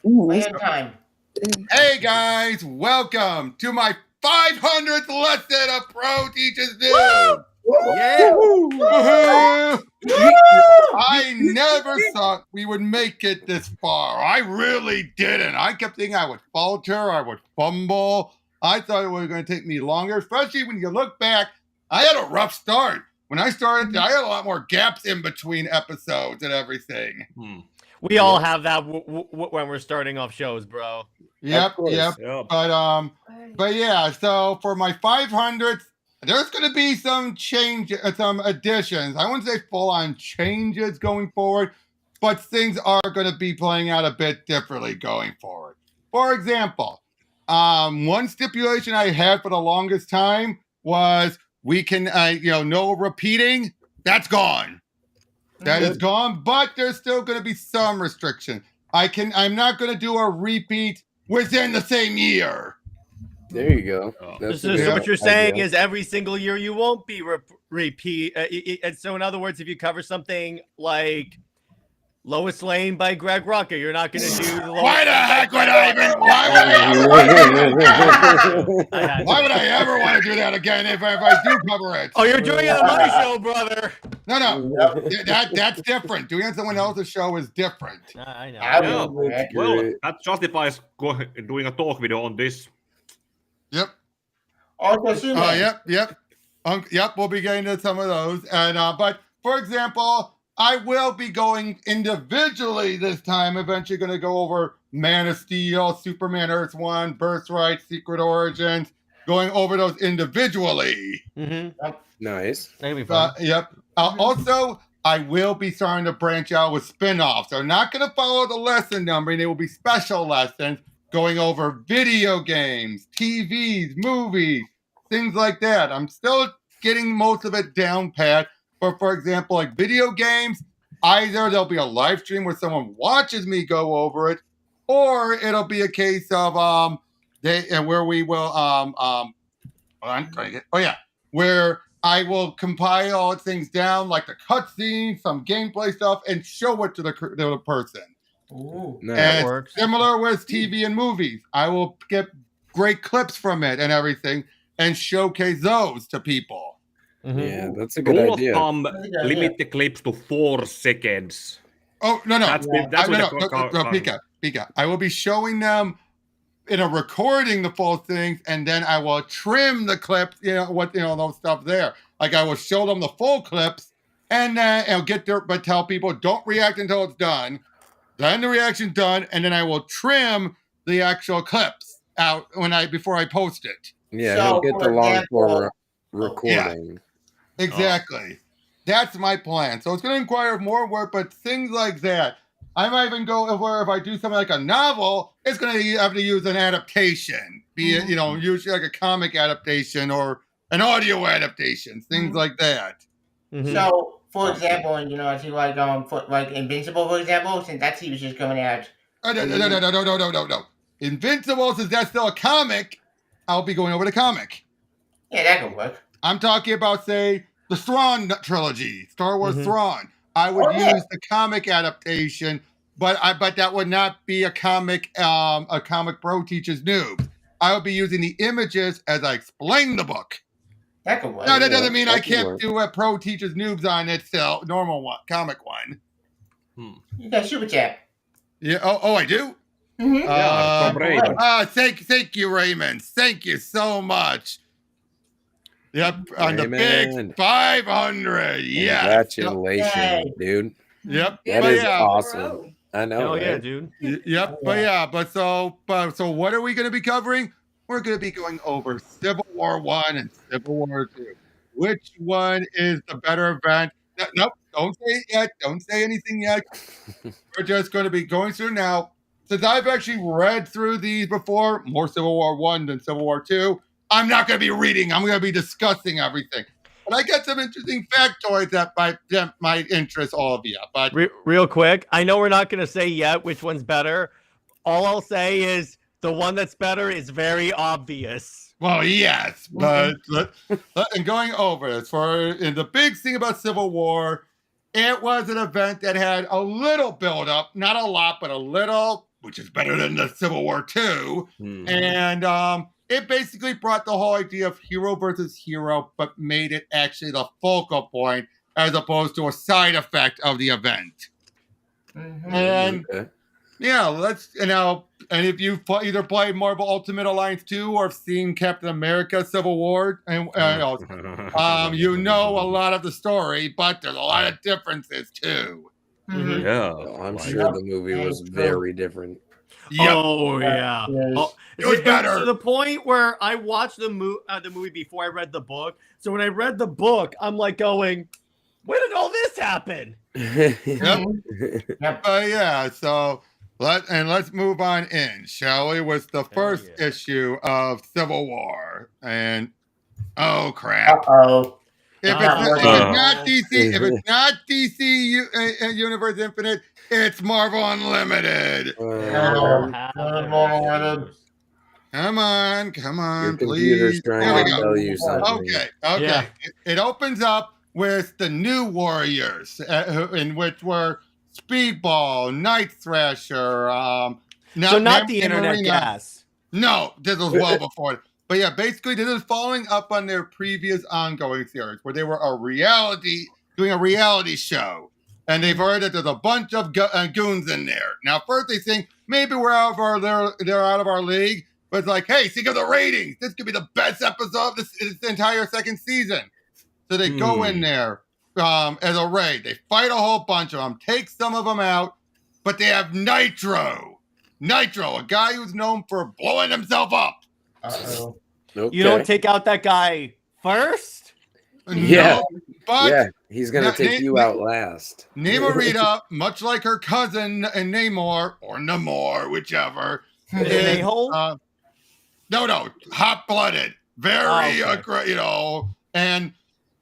Land time. Hey guys, welcome to my 500th lesson of Pro Teaches News. Yeah. I never thought we would make it this far. I really didn't. I kept thinking I would falter, I would fumble. I thought it was going to take me longer, especially when you look back. I had a rough start. When I started, I had a lot more gaps in between episodes and everything. We all have that when we're starting off shows, bro. Yep. But yeah, so for my 500th, there's going to be some change, some additions. I wouldn't say full-on changes going forward, but things are going to be playing out a bit differently going forward. For example, one stipulation I had for the longest time was we can, no repeating. That's gone. That is gone, but there's still going to be some restriction. I'm not going to do a repeat within the same year. There you go. So what you're saying is every single year you won't be repeat. And so in other words, if you cover something like Lois Lane by Greg Rucka, you're not going to do the Why the heck would I even? Why would I ever want to do that again if I do cover it? Oh, you're doing it on my show, brother. No. That's different. Doing it on someone else's show is different. I know. Well, that justifies doing a talk video on this. Yep. Also, Yep. We'll be getting to some of those, and but for example, I will be going individually this time. Eventually, going to go over Man of Steel, Superman Earth 1, Birthright, Secret Origins. Going over those individually. Nice. That'll be fun. Yep. Also, I will be starting to branch out with spin-offs. They're not going to follow the lesson numbering. They will be special lessons going over video games, TVs, movies, things like that. I'm still getting most of it down pat. But for example, like video games, either there'll be a live stream where someone watches me go over it, or it'll be a case of where we will where I will compile things down like the cutscenes, some gameplay stuff, and show it to the person. Ooh, that works. Similar with TV and movies, I will get great clips from it and everything, and showcase those to people. Yeah, that's a good idea. Limit the clips to 4 seconds. Oh no! Pika. I will be showing them in a recording the full things, and then I will trim the clips. Those stuff there. Like I will show them the full clips, and then I'll get there, but tell people don't react until it's done. Then the reaction's done, and then I will trim the actual clips out before I post it. Yeah, so, you'll get the long form recording. Yeah. Exactly. That's my plan. So it's going to require more work, but things like that. I might even go where if I do something like a novel, it's going to have to use an adaptation. Be it, usually like a comic adaptation or an audio adaptation, things like that. So, for example, I see like Invincible, for example, since that TV is just coming out. No. Invincible, since that's still a comic, I'll be going over the comic. Yeah, that could work. I'm talking about, say, the Thrawn trilogy, Star Wars Thrawn. I would use the comic adaptation, but that would not be a comic Pro Teaches Noobs. I would be using the images as I explain the book. That could work. No, that doesn't mean I can't do a Pro Teaches Noobs on it still, normal one, comic one. You got Super Chat. Yeah. Oh, I do? Thank you, Raymond. Thank you so much. Yep, on the big 500. Yeah. Congratulations, dude. Yep. That is awesome. I know. Oh yeah, dude. Yep. But so what are we going to be covering? We're going to be going over Civil War 1 and Civil War 2. Which one is the better event? Nope. Don't say it yet. Don't say anything yet. We're just going to be going through now. Since I've actually read through these before, more Civil War 1 than Civil War 2, I'm not going to be reading. I'm going to be discussing everything. But I got some interesting factoids that might interest all of you. But real quick, I know we're not going to say yet which one's better. All I'll say is the one that's better is very obvious. Well, yes, but and going over this, and the big thing about Civil War, it was an event that had a little build-up, not a lot, but a little. which is better than the Civil War II. Hmm. And it basically brought the whole idea of hero versus hero, but made it actually the focal point as opposed to a side effect of the event. And yeah, and if you've either played Marvel Ultimate Alliance 2 or seen Captain America Civil War, and you know a lot of the story, but there's a lot of differences too. Yeah, I'm sure the movie was very different. Yep. Oh yeah. Oh, It was better. To the point where I watched the movie before I read the book. So when I read the book, I'm like going, "When did all this happen?" Yeah. So let's move on in, shall we? With the first issue of Civil War, and oh crap! If it's not DC Universe Infinite, it's Marvel Unlimited. Come on, Your please. computer's trying to tell you something. Okay. Yeah. It opens up with the New Warriors, in which were Speedball, Night Thrasher. Not the internet gas. No, this was well before it. But yeah, basically, this is following up on their previous ongoing series where they were doing a reality show. And they've heard that there's a bunch of goons in there. Now, first they think maybe they're out of our league. But it's like, hey, think of the ratings. This could be the best episode of this entire second season. So they go in there as a raid. They fight a whole bunch of them, take some of them out, but they have Nitro. Nitro, a guy who's known for blowing himself up. Okay. You don't take out that guy first? Yeah. No, but he's going to take you out last. Namorita, much like her cousin Namor, or Namor, whichever. No, hot-blooded. Very, and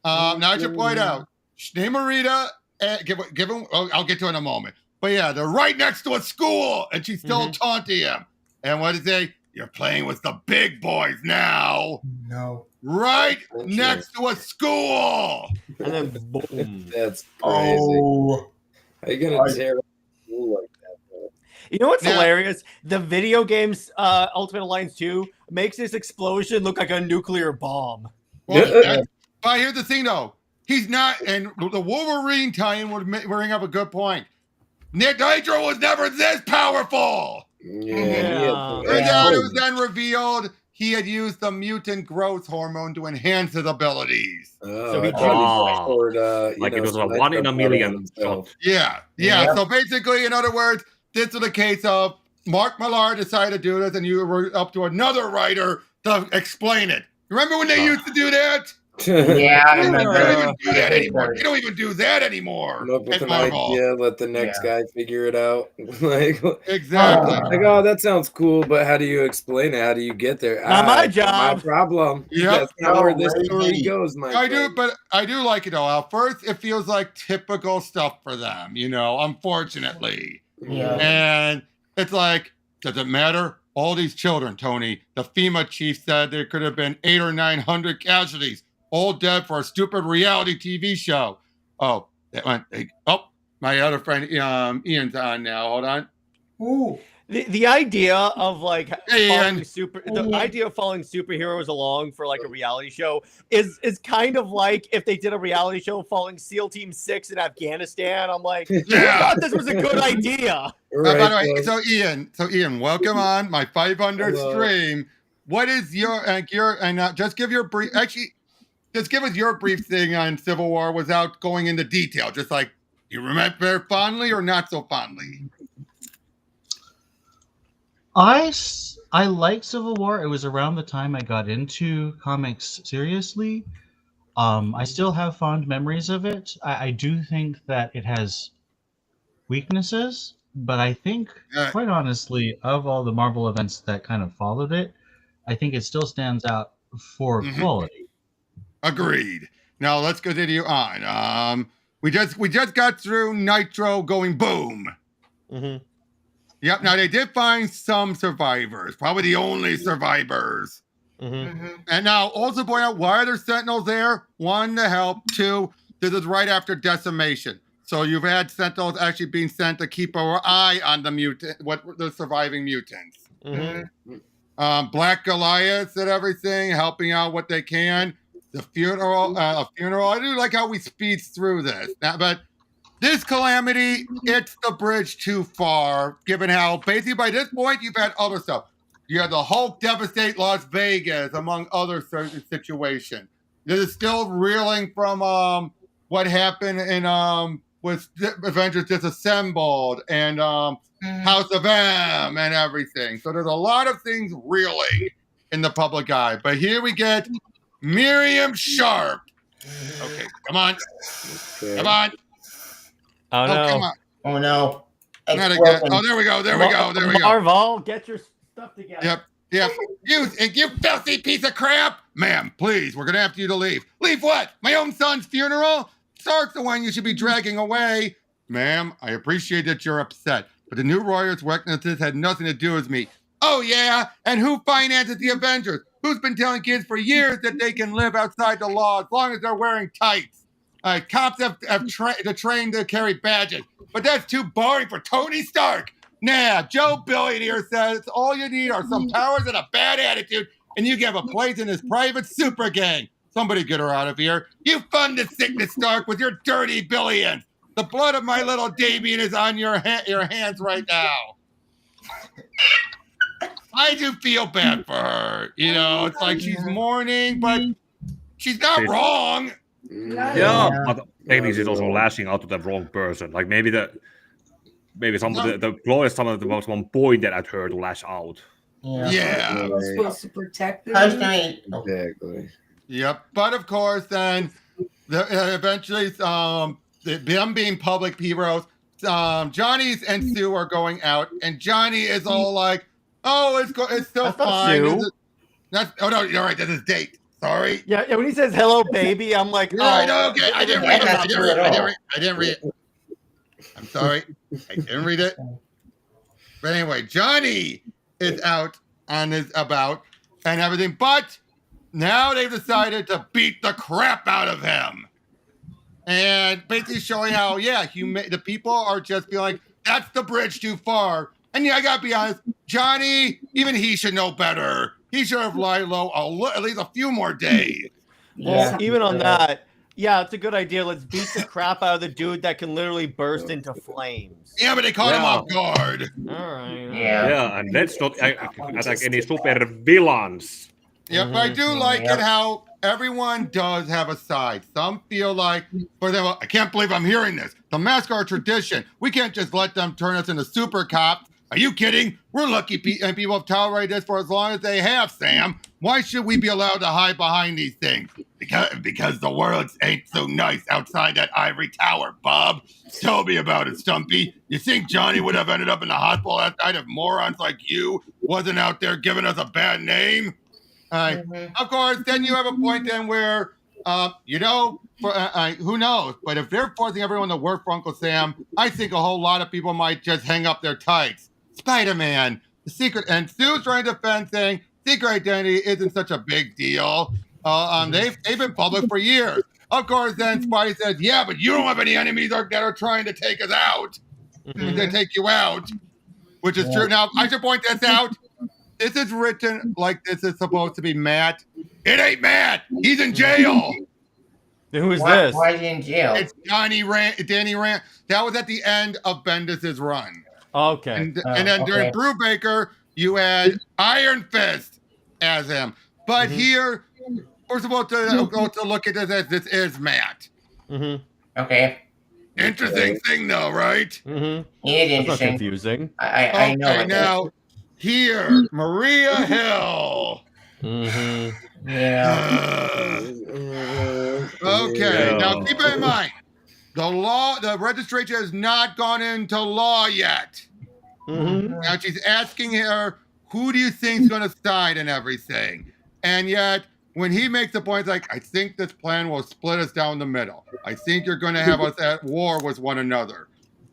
now I should point out, Namorita, give him, I'll get to it in a moment. But yeah, they're right next to a school, and she's still taunting him. And what does he say? You're playing with the big boys now. No. Right next to a school. And then boom. That's crazy. Oh. How you going to tear a school like that, though? You know what's hilarious? The video games Ultimate Alliance 2 makes this explosion look like a nuclear bomb. Well, but here's the thing, though. He's not, and the Wolverine tie-in would bring up a good point. Nitro was never this powerful. Yeah. It was then revealed he had used the mutant growth hormone to enhance his abilities. So he it was a 1 in a million shot. Yeah. So basically, in other words, this was a case of Mark Millar decided to do this, and you were up to another writer to explain it. Remember when they used to do that? Yeah, I They remember. don't even do that anymore. They don't even do that anymore. Come up with at an Marvel. idea, let the next guy figure it out. Exactly. Like, oh, that sounds cool, but how do you explain it? How do you get there? Not my job. My problem. Yep. That's not where this story goes, my friend. I do like it though. At first, it feels like typical stuff for them, unfortunately. Yeah. And it's like, does it matter? All these children, Tony. The FEMA chief said there could have been 800 or 900 casualties, all dead for a stupid reality TV show. Oh, that went. My other friend Ian's on now. Hold on. Ooh. The idea of like Ian. the idea of following superheroes along for like a reality show is kind of like if they did a reality show following SEAL Team 6 in Afghanistan. I'm like, I thought this was a good idea. By the way, so Ian, welcome on my 500th stream. What is your just give your brief? Actually, just give us your brief thing on Civil War without going into detail. Just like you remember fondly or not so fondly. I like Civil War. It was around the time I got into comics seriously. I still have fond memories of it. I do think that it has weaknesses, but I think, quite honestly, of all the Marvel events that kind of followed it, I think it still stands out for quality. Agreed. Now let's continue on. We just got through Nitro going boom. Mm-hmm. Yep. Now they did find some survivors, probably the only survivors. And now also point out, why are there Sentinels there? 1, to help. 2, this is right after decimation. So you've had Sentinels actually being sent to keep an eye on the surviving mutants. Black Goliaths and everything, helping out what they can. The funeral. I do like how we speed through this. But this calamity, it's the bridge too far, given how basically by this point you've had other stuff. You had the Hulk devastate Las Vegas, among other certain situations. This is still reeling from what happened in with Avengers Disassembled and House of M and everything. So there's a lot of things reeling in the public eye. But here we get Miriam Sharp. Okay, come on. Come on. Oh, no. Come on. Oh no. Not again. Oh, there we go. There we go. There we go. Marvel, get your stuff together. Yep. You filthy piece of crap. Ma'am, please, we're going to have you to leave. Leave what? My own son's funeral? Stark's the one you should be dragging away. Ma'am, I appreciate that you're upset, but the new Royals' weaknesses had nothing to do with me. Oh, yeah? And who finances the Avengers? Who's been telling kids for years that they can live outside the law as long as they're wearing tights? Cops have trained to carry badges, but that's too boring for Tony Stark. Nah, Joe Billionaire says all you need are some powers and a bad attitude, and you can have a place in his private super gang. Somebody get her out of here. You fund the sickness, Stark, with your dirty billions. The blood of my little Damien is on your hands right now. I do feel bad for her. You know, it's like she's mourning, but she's not wrong. Yeah, but maybe she's also lashing out to the wrong person. Like maybe some of the Glorious Summoner was one pointed at her to lash out. Yeah. We're supposed to protect her. Exactly. Yep. But of course, then eventually, them being public heroes, Johnny's and Sue are going out, and Johnny is all like, "Oh, it's still fine." Oh no, you're right. That's his date. Sorry. Yeah. When he says "hello, baby," I'm like, "Oh, okay." I didn't read it. I didn't read it. I'm sorry. I didn't read it. But anyway, Johnny is out on his about and everything, but now they've decided to beat the crap out of him. And basically showing how, the people are just feeling like, that's the bridge too far. And I gotta be honest, Johnny, even he should know better. He should have lied low at least a few more days. Well, even on that, it's a good idea. Let's beat the crap out of the dude that can literally burst into flames. Yeah, but they caught him off guard. All right. Yeah, and let's not attack any super villains. Yeah, but I do like it how everyone does have a side. Some feel like, for example, I can't believe I'm hearing this. The masks are a tradition. We can't just let them turn us into super cops. Are you kidding? We're lucky and people have tolerated this for as long as they have, Sam. Why should we be allowed to hide behind these things? Because the world ain't so nice outside that ivory tower, Bob. Tell me about it, Stumpy. You think Johnny would have ended up in the hospital last night if morons like you wasn't out there giving us a bad name? Of course, then you have a point then where, who knows? But if they're forcing everyone to work for Uncle Sam, I think a whole lot of people might just hang up their tights. Spider-Man, the secret, and Sue's trying to defend saying secret identity isn't such a big deal. They've been public for years. Of course, then Spidey says, yeah, but you don't have any enemies that are trying to take us out. They take you out, which is true. Now, I should point this out. This is written like this is supposed to be Matt. It ain't Matt. He's in jail. Who is this? Why is he in jail? It's Danny Rand. That was at the end of Bendis' run. Okay. And then during Brubaker, you had Iron Fist as him. But here, we're supposed to look at this as this is Matt. Okay. Interesting thing, though, right? It is That's interesting. not confusing. I know. Okay, now, here, Maria Hill. Okay, now keep in mind, the registration has not gone into law yet. Now she's asking her, who do you think is going to sign and everything? And yet, when he makes the point, like, I think this plan will split us down the middle. I think you're going to have us at war with one another.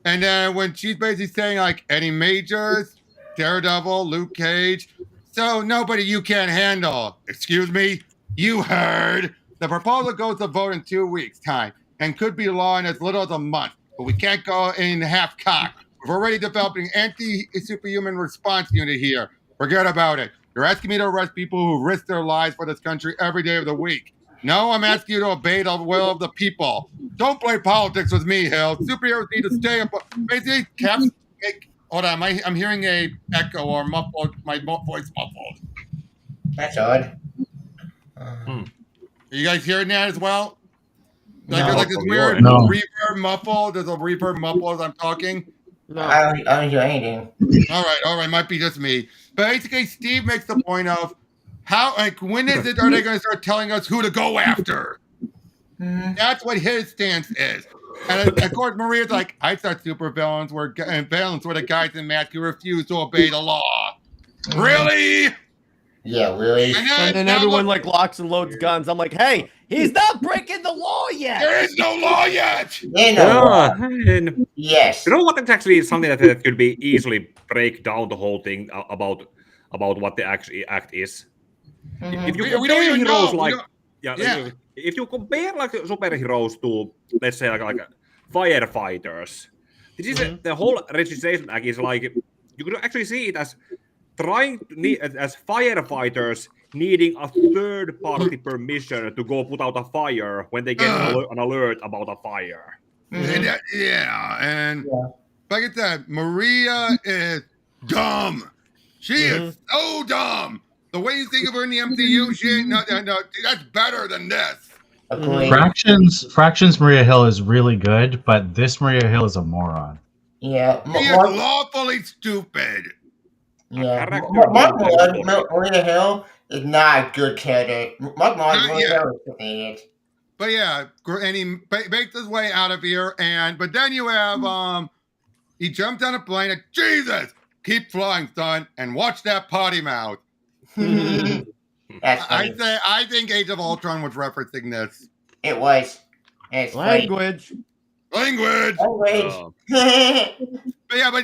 And then when she's basically saying, like, Eddie Majors, Daredevil, Luke Cage, so nobody you can't handle. Excuse me? You heard. The proposal goes to vote in 2 weeks' time and could be law in as little as a month. but we can't go in half-cocked. We've already developed an anti-superhuman response unit here. Forget about it. You're asking me to arrest people who risk their lives for this country every day of the week. No, I'm asking you to obey the will of the people. Don't play politics with me, Hill. Superheroes need to stay up. Basically, Caps. Hold on, I'm hearing a echo or muffled. My voice muffled. That's odd. Are you guys hearing that as well? No. There's like this weird reverb muffle. There's a reverb muffle as I'm talking. No. I don't hear anything. All right. Might be just me. But basically, Steve makes the point of when are they going to start telling us who to go after? That's what his stance is. And of course, Maria's like, I thought supervillains were villains were the guys in masks who refuse to obey the law. Really? Yeah, really. And then everyone like locks and loads guns. I'm like, hey, he's not breaking the law yet. There is no law yet. And Yes. you know what? It's actually something that could be easily break down the whole thing about what the actual act is. If you We don't even know. If you compare like superheroes to, let's say, like firefighters, this is the whole registration act is like you could actually see it as as firefighters needing a third-party permission to go put out a fire when they get an alert about a fire. And like I said, Maria is dumb. She is so dumb. The way you think of her in the MCU, she ain't no, that's better than this. Fractions Maria Hill is really good, but this Maria Hill is a moron. Yeah. She is lawfully stupid. Yeah. Maria Hill is not a good character. Maria Hill is an idiot. But yeah, and he makes his way out of here, but then you have he jumped on a plane and Jesus, keep flying, son, and watch that potty mouth. I think Age of Ultron was referencing this. It was. It's Language. But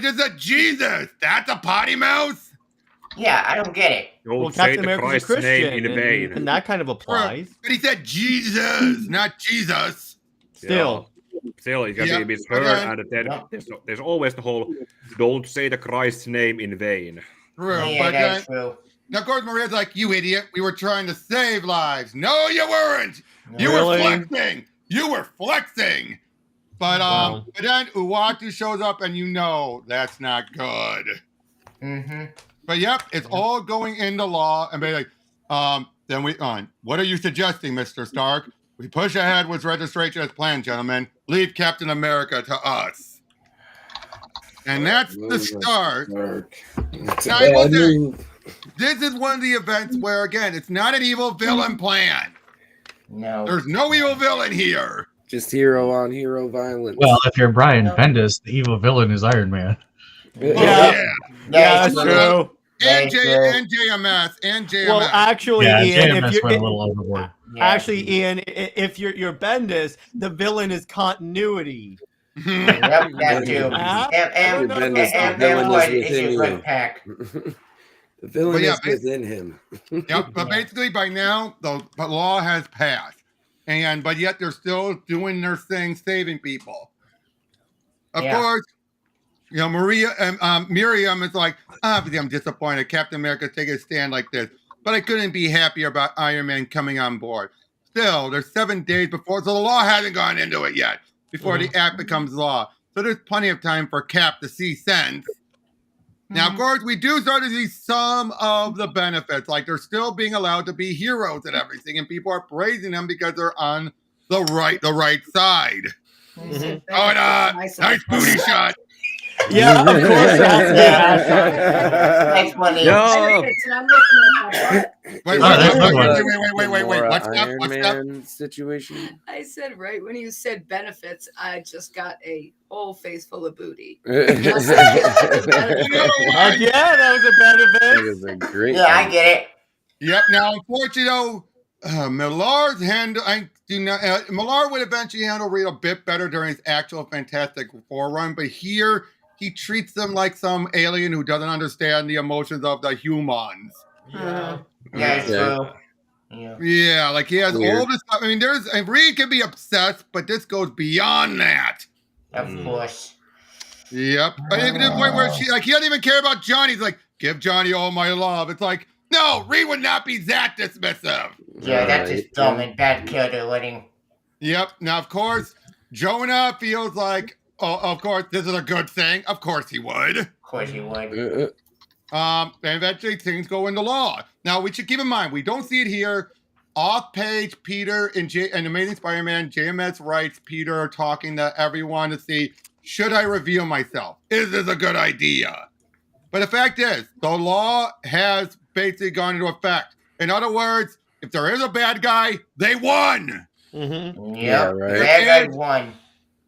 just a Jesus, that's a potty mouth. Yeah, I don't get it. Don't say the Christ's name in vain. And that kind of applies. But he said Jesus, not Jesus. Still, you got to be heard, and then there's always the whole don't say the Christ's name in vain. True, yeah, that's true. Now, of course, Maria's like, you idiot. We were trying to save lives. No, you weren't. You were flexing. But but then Uatu shows up, and you know that's not good. But yep, it's all going into law, and be like, then what are you suggesting, Mr. Stark? We push ahead with registration as planned, gentlemen. Leave Captain America to us. And that's the start. This is one of the events where, again, it's not an evil villain plan. No. There's no evil villain here. Just hero on hero violence. Well, if you're Brian Bendis, the evil villain is Iron Man. Yeah, that's true. And JMS. Well, actually, Ian, JMS went a little overboard. Actually, Ian, if you're Bendis, the villain is continuity. Yep, that too. The villain is within him. Yep, but basically by now the law has passed, but yet they're still doing their thing, saving people. Of course, Miriam is like, obviously I'm disappointed Captain America taking a stand like this, but I couldn't be happier about Iron Man coming on board. Still, there's 7 days before, so the law hasn't gone into it yet, before the act becomes law. So there's plenty of time for Cap to see sense. Now, of course, we do start to see some of the benefits, like they're still being allowed to be heroes and everything, and people are praising them because they're on the right side. Nice booty shot. Yeah, of course. Thanks, money. Wait. What's that situation? I said right when you said benefits, I just got a whole face full of booty. Yeah, that was a benefit. That is a great. Yeah, I get it. Yep. Now, unfortunately, Millard's Millard would eventually handle Reed a bit better during his actual Fantastic Four run, but here he treats them like some alien who doesn't understand the emotions of the humans. Yeah, it's true. Yeah, like he has all this stuff. I mean, Reed can be obsessed, but this goes beyond that. Of course. Yep. Even to the point where he doesn't even care about Johnny. He's like, give Johnny all my love. It's like, no, Reed would not be that dismissive. Yeah, that's just dumb and bad character writing. Yep. Now, of course, Jonah feels like, oh, of course, this is a good thing. Of course he would. Of course he would. And eventually things go into law. Now, we should keep in mind, we don't see it here. Off-page, Peter in Amazing Spider-Man, JMS writes Peter talking to everyone to see, should I reveal myself? Is this a good idea? But the fact is, the law has basically gone into effect. In other words, if there is a bad guy, they won. Mm-hmm. Yeah, right. Bad guy won.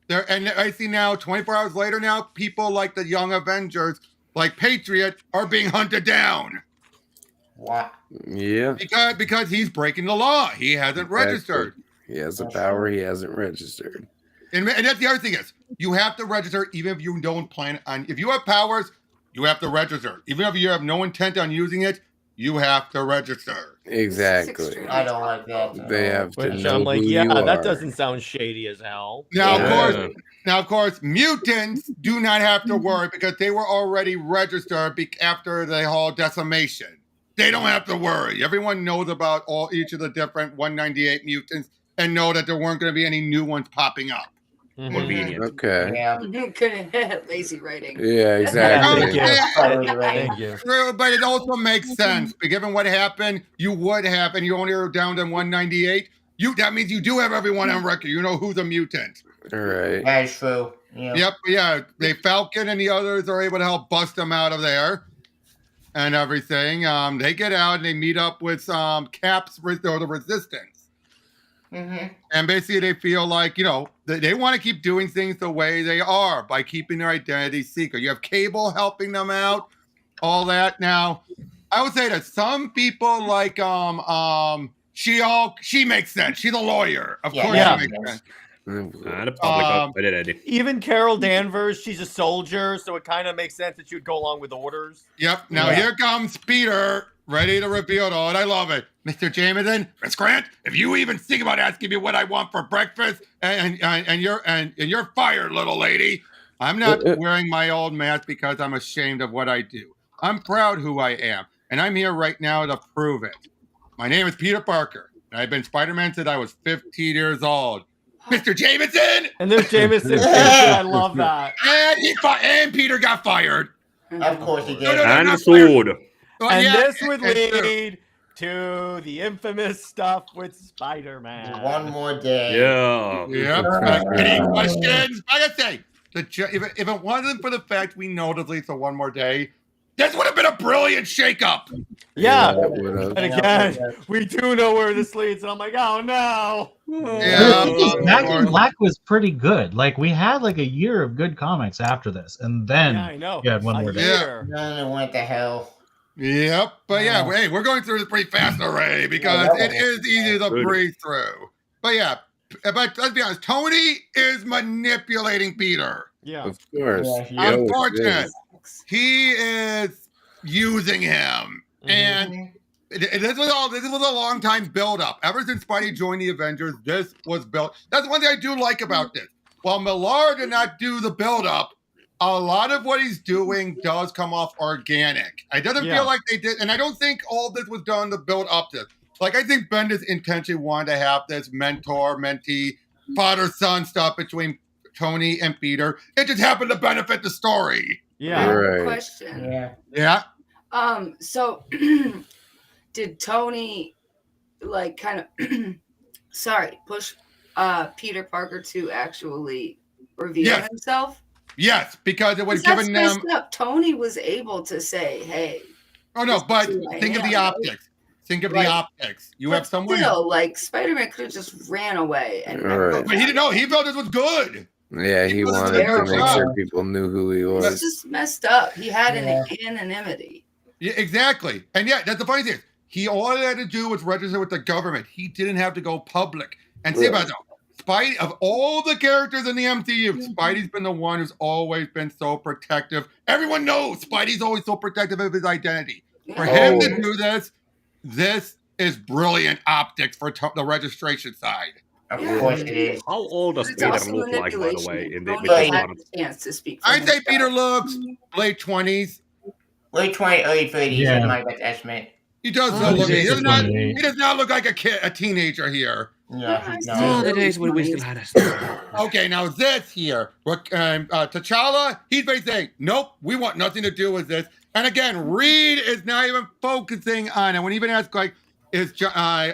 And I see now, 24 hours later now, people like the Young Avengers, like Patriot, are being hunted down. What? Yeah. Because he's breaking the law. He hasn't registered. He has a power he hasn't registered. And that's the other thing is, you have to register even if you don't plan on. If you have powers, you have to register. Even if you have no intent on using it, you have to register. Exactly. I don't like that. They have to know I'm like, who yeah, you that are. doesn't sound shady as hell. Now, of course, mutants do not have to worry because they were already registered after the whole decimation. They don't have to worry. Everyone knows about each of the different 198 mutants and know that there weren't going to be any new ones popping up. Convenient. Okay. Yeah. Lazy writing. Yeah, exactly. Thank you. True, but it also makes sense. Given what happened, you would have, and you only are down to 198. That means you do have everyone on record. You know who's a mutant. All right. That is true. Yeah. Yep, yeah. They Falcon and the others are able to help bust them out of there and everything. They get out and they meet up with Cap's or the Resistance. Mm-hmm. And basically they feel like, they want to keep doing things the way they are by keeping their identity secret. You have Cable helping them out, all that. Now, I would say that some people like she makes sense. She's a lawyer. Of course she makes sense. The public even Carol Danvers, she's a soldier, so it kind of makes sense that she would go along with orders. Yep. Now here comes Peter, ready to reveal it all, and I love it. Mr. Jameson, Miss Grant, if you even think about asking me what I want for breakfast, and you're fired, little lady. I'm not wearing my old mask because I'm ashamed of what I do. I'm proud who I am, and I'm here right now to prove it. My name is Peter Parker, and I've been Spider-Man since I was 15 years old. Mr. Jameson! And there's Jameson. I love that. And Peter got fired. Of course he did. And sued. And this would lead to the infamous stuff with Spider-Man. One more day. Yeah. Yep. Any questions? I gotta say, if it wasn't for the fact we know at least one more day, this would have been a brilliant shakeup. Yeah. And again, we do know where this leads, and I'm like, oh no. Back in Black was pretty good. Like, we had like a year of good comics after this, and then I know. you had one more day. Then it went to hell. Yep, but hey, we're going through this pretty fast already because it is easy to breathe through. But let's be honest, Tony is manipulating Peter. Yeah, of course. Unfortunate. He is using him, and this was a long time build up. Ever since Spidey joined the Avengers, this was built. That's one thing I do like about this. While Millar did not do the build up, a lot of what he's doing does come off organic. It doesn't feel like they did, and I don't think all this was done to build up this. Like, I think Bendis intentionally wanted to have this mentor-mentee, father-son stuff between Tony and Peter. It just happened to benefit the story. Yeah. Right. Question. Yeah. So did Tony kind of push Peter Parker to actually reveal himself? Yes, because it was given them. Tony was able to say, "Hey." Oh no, but think of the optics. Think of the optics. You have someone. Still, Spider-Man could have just ran away, but he didn't know. He felt this was good. Yeah, he wanted to make sure people knew who he was. It's just messed up. He had an anonymity. Yeah, exactly. And that's the funny thing. All he had to do was register with the government. He didn't have to go public. And see about that. Spidey, of all the characters in the MCU, Spidey's been the one who's always been so protective. Everyone knows Spidey's always so protective of his identity. For him to do this is brilliant optics for the registration side. Of course it is. How old does It's Peter also look like, by the manipulation. way, in the, Tony with this had one? a chance to speak for I'd say himself. Peter looks late 20s. Late 20, early 30s Yeah. is my best estimate. He does Oh, look. He he's does not. 28. He does not look like a teenager here. Yeah, Oh, no. the days when we still had a Okay, now this here, T'Challa, he's basically saying, nope, we want nothing to do with this. And again, Reed is not even focusing on it. When he even asks, like,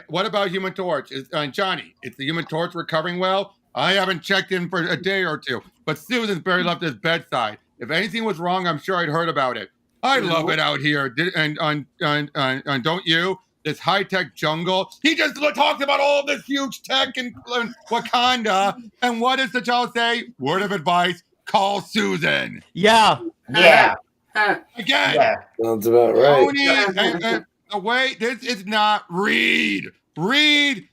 what about Human Torch? Is Johnny, is the Human Torch recovering well? I haven't checked in for a day or two, but Susan's barely left his bedside. If anything was wrong, I'm sure I'd heard about it. I love it out here, and don't you? This high-tech jungle. He just talked about all this huge tech in Wakanda. And what does T'Challa say? Word of advice, call Susan. Yeah. Yeah. Again, Yeah. Sounds about right. Tony, the way, this is not Reed. Reed,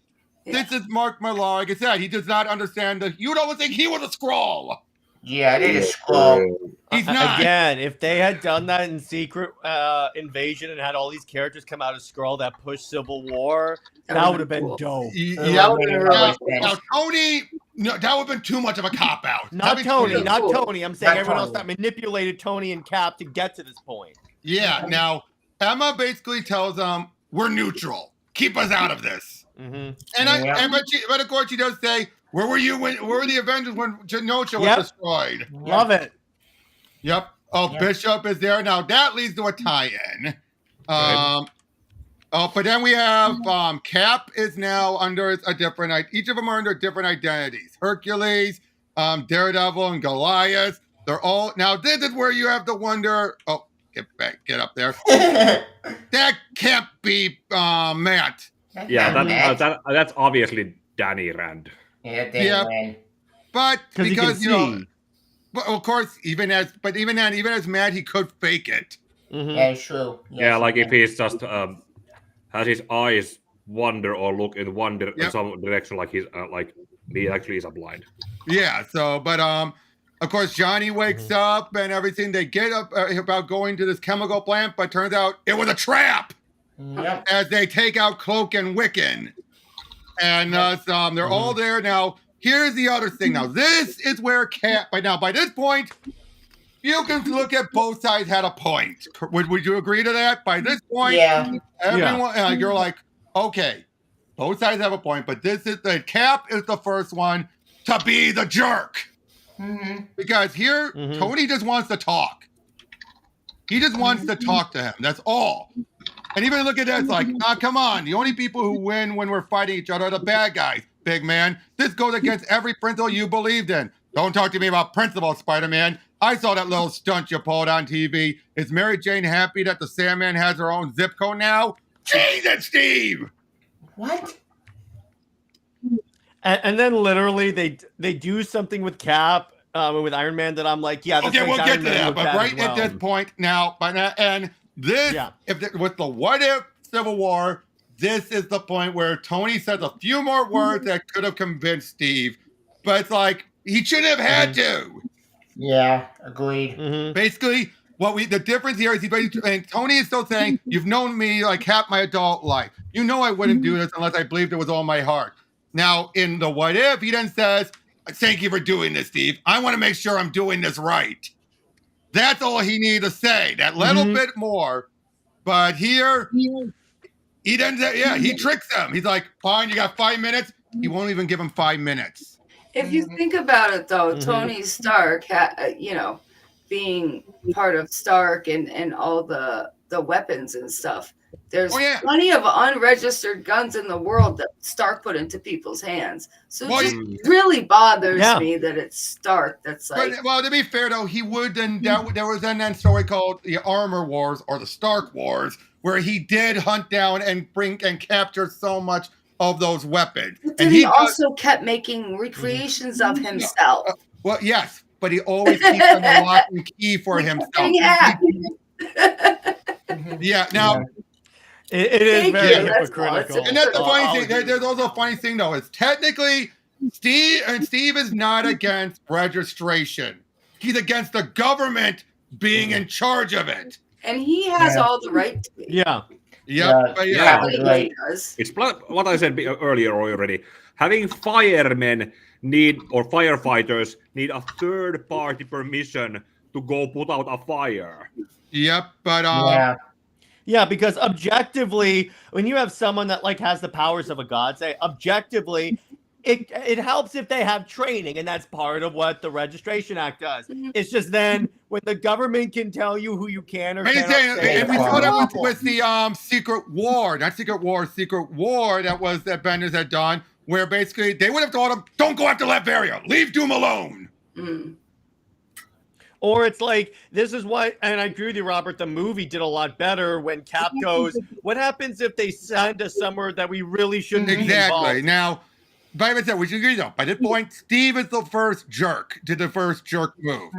this is Mark Millar. Like I said, he does not understand that. You don't think he was a Skrull. Yeah, they just scroll. He's not. Again, if they had done that in Secret Invasion and had all these characters come out of Skrull that pushed Civil War, that would have been cool. dope. Yeah, really now Tony, no, that would have been too much of a cop-out. Not Tony, not cool. Tony. I'm saying Not everyone else Tony. that manipulated Tony and Cap to get to this point. Yeah, now Emma basically tells them, we're neutral. Keep us out of this. Mm-hmm. But of course she does say, where were you where were the Avengers when Genosha Yep. was destroyed? Love it. Yep. Oh, Yep. Bishop is there. Now that leads to a tie-in. But then we have Cap is now under a different, each of them are under different identities. Hercules, Daredevil, and Goliath. They're all, now this is where you have to wonder, get up there. That can't be Matt. Yeah, that's obviously Danny Rand. Yeah. But Because because you you can know, see. but of course, even as Matt, he could fake it. Mhm. That is true. Yes, Yeah, like if he's just has his eyes wander or look in one Yep. some direction, like he's like he actually is a blind. Yeah. So, but of course, Johnny wakes up and everything. They get up about going to this chemical plant, but turns out it was a trap. Yep. As they take out Cloak and Wiccan, and they're all there now. Here's the other thing. Now, this is where Cap. By this point, you can look at both sides had a point. Would you agree to that? By this point, Yeah. everyone, you're like, okay, both sides have a point, but this is the Cap is the first one to be the jerk. Mm-hmm. Because here, Tony just wants to talk. He just wants to talk to him. That's all. And even look at that, it's like, come on. The only people who win when we're fighting each other are the bad guys, big man. This goes against every principle you believed in. Don't talk to me about principles, Spider-Man. I saw that little stunt you pulled on TV. Is Mary Jane happy that the Sandman has her own zip code now? Jesus, Steve! What? And then literally they do something with Cap with Iron Man that I'm like, yeah. This Okay, makes we'll Iron get to Man that. look But bad right as well. at this point now, and this, with the what if Civil War, this is the point where Tony says a few more words that could have convinced Steve. But it's like, he shouldn't have had to. Yeah, agreed. Basically, the difference here is and Tony is still saying, you've known me like half my adult life. You know I wouldn't do this unless I believed it was all my heart. Now, in the what if, he then says, thank you for doing this, Steve. I want to make sure I'm doing this right. That's all he needed to say. That little bit more. But here, he doesn't. Yeah, he tricks them. He's like, fine, you got 5 minutes. He won't even give him 5 minutes. If you think about it, though, Tony Stark, being part of Stark and all the weapons and stuff, there's plenty of unregistered guns in the world that Stark put into people's hands. So it just really bothers me that it's Stark that's like. But, well, to be fair, though, he would then. There was then that story called the Armor Wars or the Stark Wars, where he did hunt down and bring and capture so much of those weapons. But then he also kept making recreations of himself. Well, yes, but he always keeps them a lock and key for himself. Yeah, now. It is very hypocritical. And that's the funny thing. There's also a funny thing, though, is technically Steve is not against registration. He's against the government being in charge of it. And he has all the right to be. Yeah. Yep. Yeah. It does. It's what I said earlier already. Having firemen or firefighters need a third-party permission to go put out a fire. Yep, but Yeah, because objectively, when you have someone that like has the powers of a god, say objectively, it helps if they have training, and that's part of what the Registration Act does. It's just then when the government can tell you who you can or cannot say, and we saw that with the Secret War that Benders had done, where basically they would have told him, "Don't go after Latveria, leave Doom alone." Or it's like, this is what, and I agree with you, Robert, the movie did a lot better when Cap goes, what happens if they send us somewhere that we really shouldn't be involved? Now, by the way, we should agree though, by this point, Steve is the first jerk, did the first jerk move.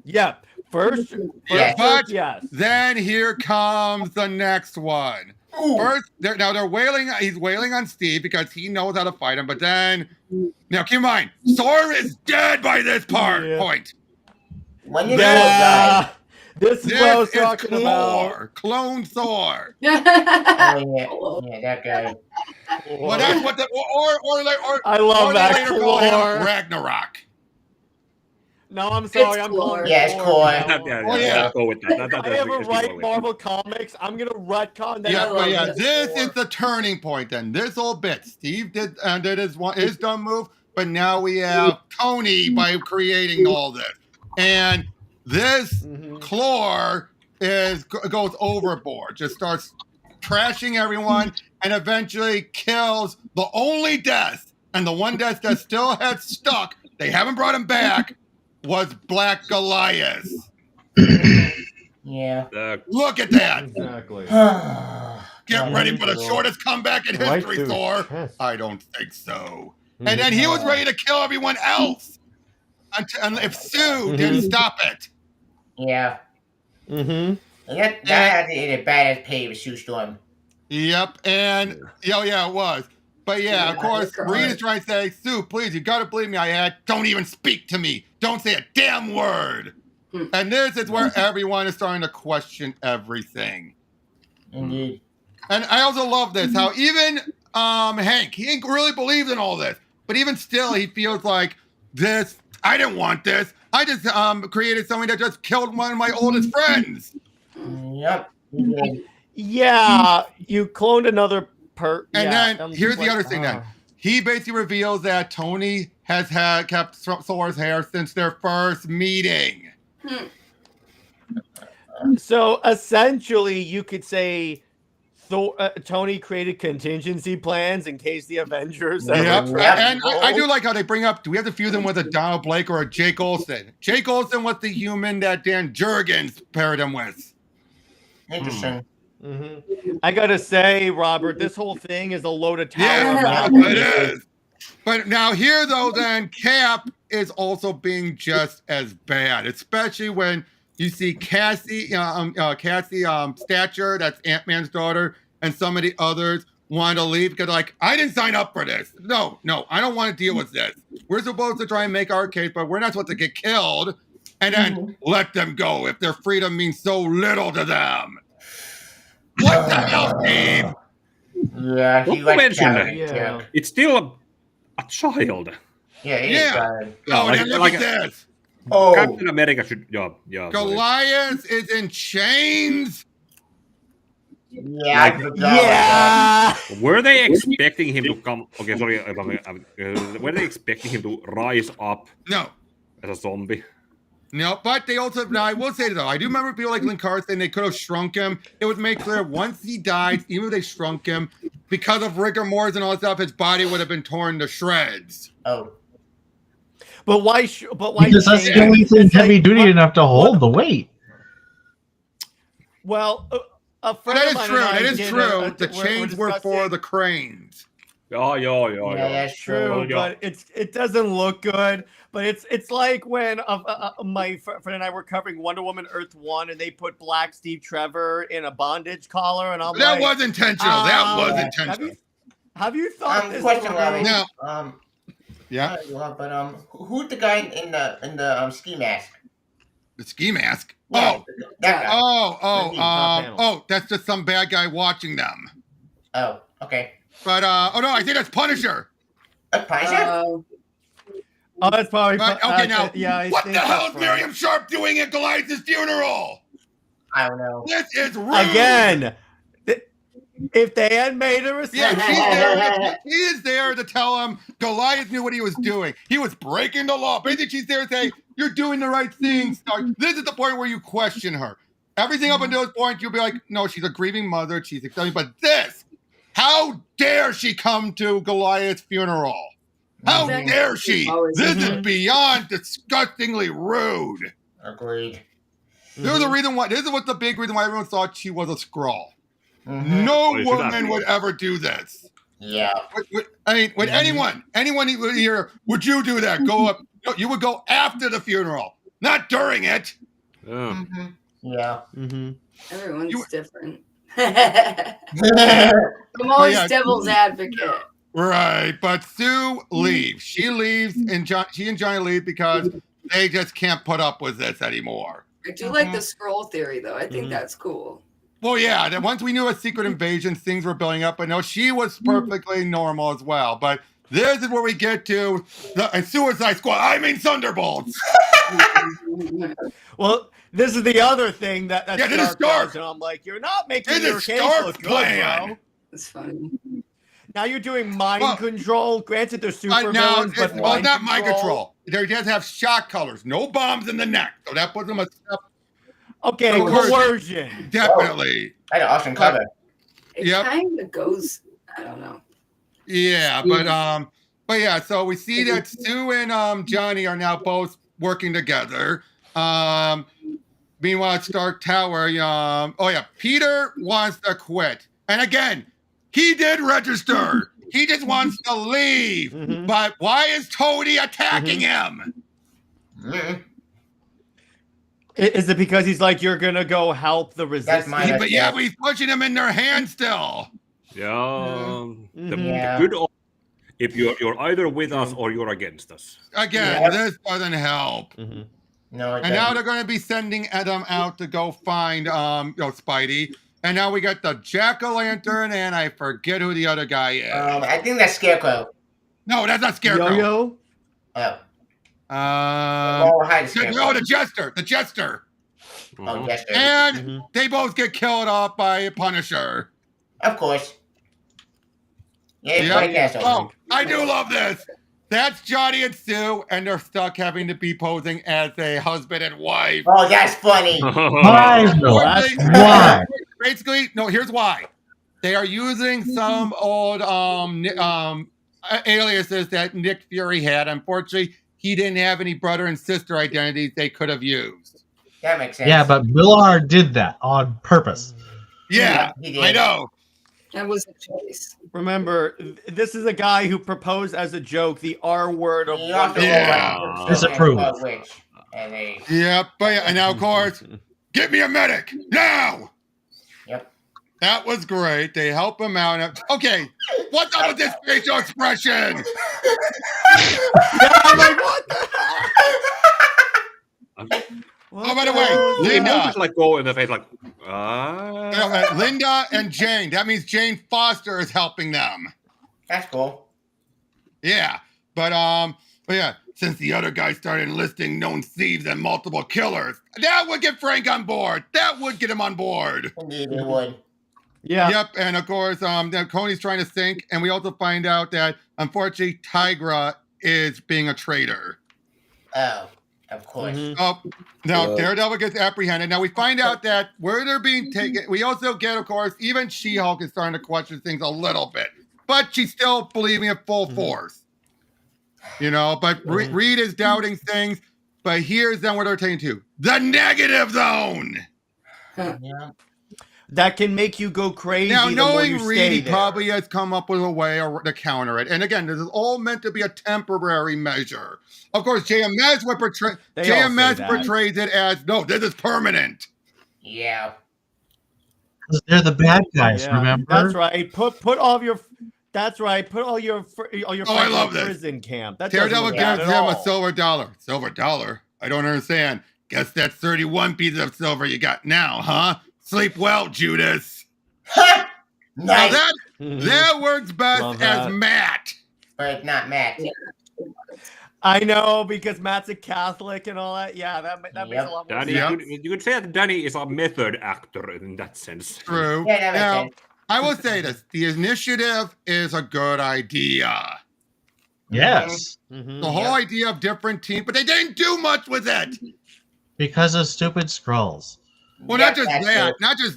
Yeah, first but yes. Then here comes the next one. First, they're wailing, he's wailing on Steve because he knows how to fight him, but then, now keep in mind, Thor is dead by this point. When you This is what I was talking about. Clone Thor. yeah, that guy. Well, that's what I love that Thor. Ragnarok. No, I'm sorry. I'm calling it's Thor. Go with that. I ever write Marvel comics, I'm gonna retcon that. This is the turning point. Then this whole bit, Steve did his dumb move, but now we have Tony by creating all this, and this Clore goes overboard, just starts trashing everyone, and eventually kills the only death, and the one death that still had stuck. They haven't brought him back. Was Black Goliath. Yeah. Look at that. Exactly. Get ready for the shortest comeback in history, Thor. I don't think so. And then he was ready to kill everyone else. And if Sue didn't stop it. Yeah. And that had a badass pay with Sue Storm. Yep. And, it was. But of course, Reed is trying to say, Sue, please, you gotta believe me. Don't even speak to me. Don't say a damn word. And this is where everyone is starting to question everything. Indeed. And I also love this, how even Hank, he ain't really believed in all this. But even still, he feels like this, I didn't want this. I just created something that just killed one of my oldest friends. Yep. Yeah, you cloned another then here's the other thing. Then he basically reveals that Tony has kept Thor's hair since their first meeting. So essentially, you could say Tony created contingency plans in case the Avengers. And I do like how they bring up. Do we have to fuse him with a Donald Blake or a Jake Olsen? Jake Olsen was the human that Dan Jurgens paired him with. Interesting. I gotta say, Robert, this whole thing is a load of tower. Yeah, it is. But now here, though, then Cap is also being just as bad, especially when you see Cassie Stature, that's Ant-Man's daughter, and some of the others want to leave because like, I didn't sign up for this. No, I don't want to deal with this. We're supposed to try and make our case, but we're not supposed to get killed and then let them go if their freedom means so little to them. What the hell, Steve? Yeah, he likes It's still a child. Look at this. Captain America should. Goliath is in chains. Were they expecting him to come? Okay, sorry. Were they expecting him to rise up? No. As a zombie. No, but they also, now I will say though, I do remember people like Lynn Carson, they could have shrunk him. It was made clear once he died, even if they shrunk him, because of rigor mortis and all that stuff, his body would have been torn to shreds. Oh. But why? Because that's the only thing heavy duty enough to hold the weight. Well, that is true. That is true. The chains were for the cranes. Yeah, that's true. But it doesn't look good. But it's like when my friend and I were covering Wonder Woman Earth 1 and they put Black Steve Trevor in a bondage collar and I'm that was intentional. That was intentional. Have you thought this? Question, no. But who's the guy in the ski mask? The ski mask? Yeah, that guy. That's just some bad guy watching them. Oh, okay. But I think that's Punisher. Punisher? Oh, that's probably. Okay, now, yeah. What the hell is Miriam Sharp doing at Goliath's funeral? I don't know. This is rude. Again, if they had made a reception. Yeah, she is there to tell him Goliath knew what he was doing. He was breaking the law. Basically, she's there to say, you're doing the right thing, Stark. This is the point where you question her. Everything up until this point, you'll be like, no, she's a grieving mother. She's accepting. But this, how dare she come to Goliath's funeral? How dare she? This is beyond disgustingly rude. Agreed. This is the reason why. This is what the big reason why everyone thought she was a Skrull. No woman would ever do this. Yeah. I mean, would anyone here, would you do that? Go up. No, you would go after the funeral, not during it. Yeah. Everyone's different. I'm always devil's advocate. Right, but Sue leaves. She leaves, and she and Johnny leave because they just can't put up with this anymore. I do like the scroll theory, though. I think that's cool. Well, yeah, that once we knew a secret invasion, things were building up. But no, she was perfectly normal as well. But this is where we get to the Suicide Squad. I mean, Thunderbolts. Well, this is the other thing that this is Stark. And I'm like, you're not making This your is case Stark's look good, plan. bro. It's funny. Now you're doing mind control. Granted, they're super No, villains, but it's not mind control. They just have shot colors, no bombs in the neck. So that puts them a step. Okay, coercion. Definitely. I had an awesome cover. It kind of goes, I don't know. Yeah, but yeah, so we see that Sue and Johnny are now both working together. Meanwhile, at Stark Tower, Peter wants to quit. And again, he did register. He just wants to leave. But why is Tony attacking him? Is it because he's like, you're going to go help the resistance? But he's pushing him in their hand still. Yeah. The good if you're either with us or you're against us. Again, this doesn't help. No, and now they're going to be sending Adam out to go find Spidey. And now we got the Jack-o'-lantern, and I forget who the other guy is. I think that's Scarecrow. No, that's not Scarecrow. Yo-Yo? Oh. The Jester. The Jester. Oh, Jester. And they both get killed off by Punisher. Of course. Yeah. I do love this. That's Johnny and Sue, and they're stuck having to be posing as a husband and wife. Oh, that's funny. Why? Basically, no, here's why. They are using some old aliases that Nick Fury had. Unfortunately, he didn't have any brother and sister identities they could have used. That makes sense. Yeah, but Millard did that on purpose. Yeah, I know. That was a choice. Remember, this is a guy who proposed as a joke the R word of Disapprove. Yep, and now, of course, get me a medic now. Yep. That was great. They help him out. Okay, what's up with this facial expression? I'm like, what the hell? Oh, by the way, Linda. Just like go in the face, like, Linda and Jane. That means Jane Foster is helping them. That's cool. Yeah, but yeah, since the other guy started enlisting known thieves and multiple killers, that would get Frank on board. That would get him on board. Indeed, it would. Yeah. Yep, and of course, Coney's trying to think, and we also find out that unfortunately Tigra is being a traitor. Oh. Of course. Oh, now Daredevil gets apprehended. Now we find out that where they're being taken, we also get, of course, even She-Hulk is starting to question things a little bit, but she's still believing it full force. But Reed is doubting things, but here's then what they're taking to. The negative zone. Yeah. That can make you go crazy. Now, knowing Reed, he there. probably has come up with a way to counter it. And again, this is all meant to be a temporary measure. Of course, JMS portrays it as, no, this is permanent. Yeah. They're the bad guys, remember? That's right. Put all of your... That's right. Put all your I love this. Prison camp. That Daredevil gives him a $1. Silver dollar? I don't understand. Guess that's 31 pieces of silver you got now, huh? Sleep well, Judas. Nice. Now that works best as Matt. But not Matt. I know, because Matt's a Catholic and all that. Yeah, that makes a lot more sense. You could say that Danny is a method actor in that sense. True. Yeah, that makes Now, sense. I will say this. The initiative is a good idea. Yes. The whole idea of different teams, but they didn't do much with it. Because of stupid scrolls. Well, not just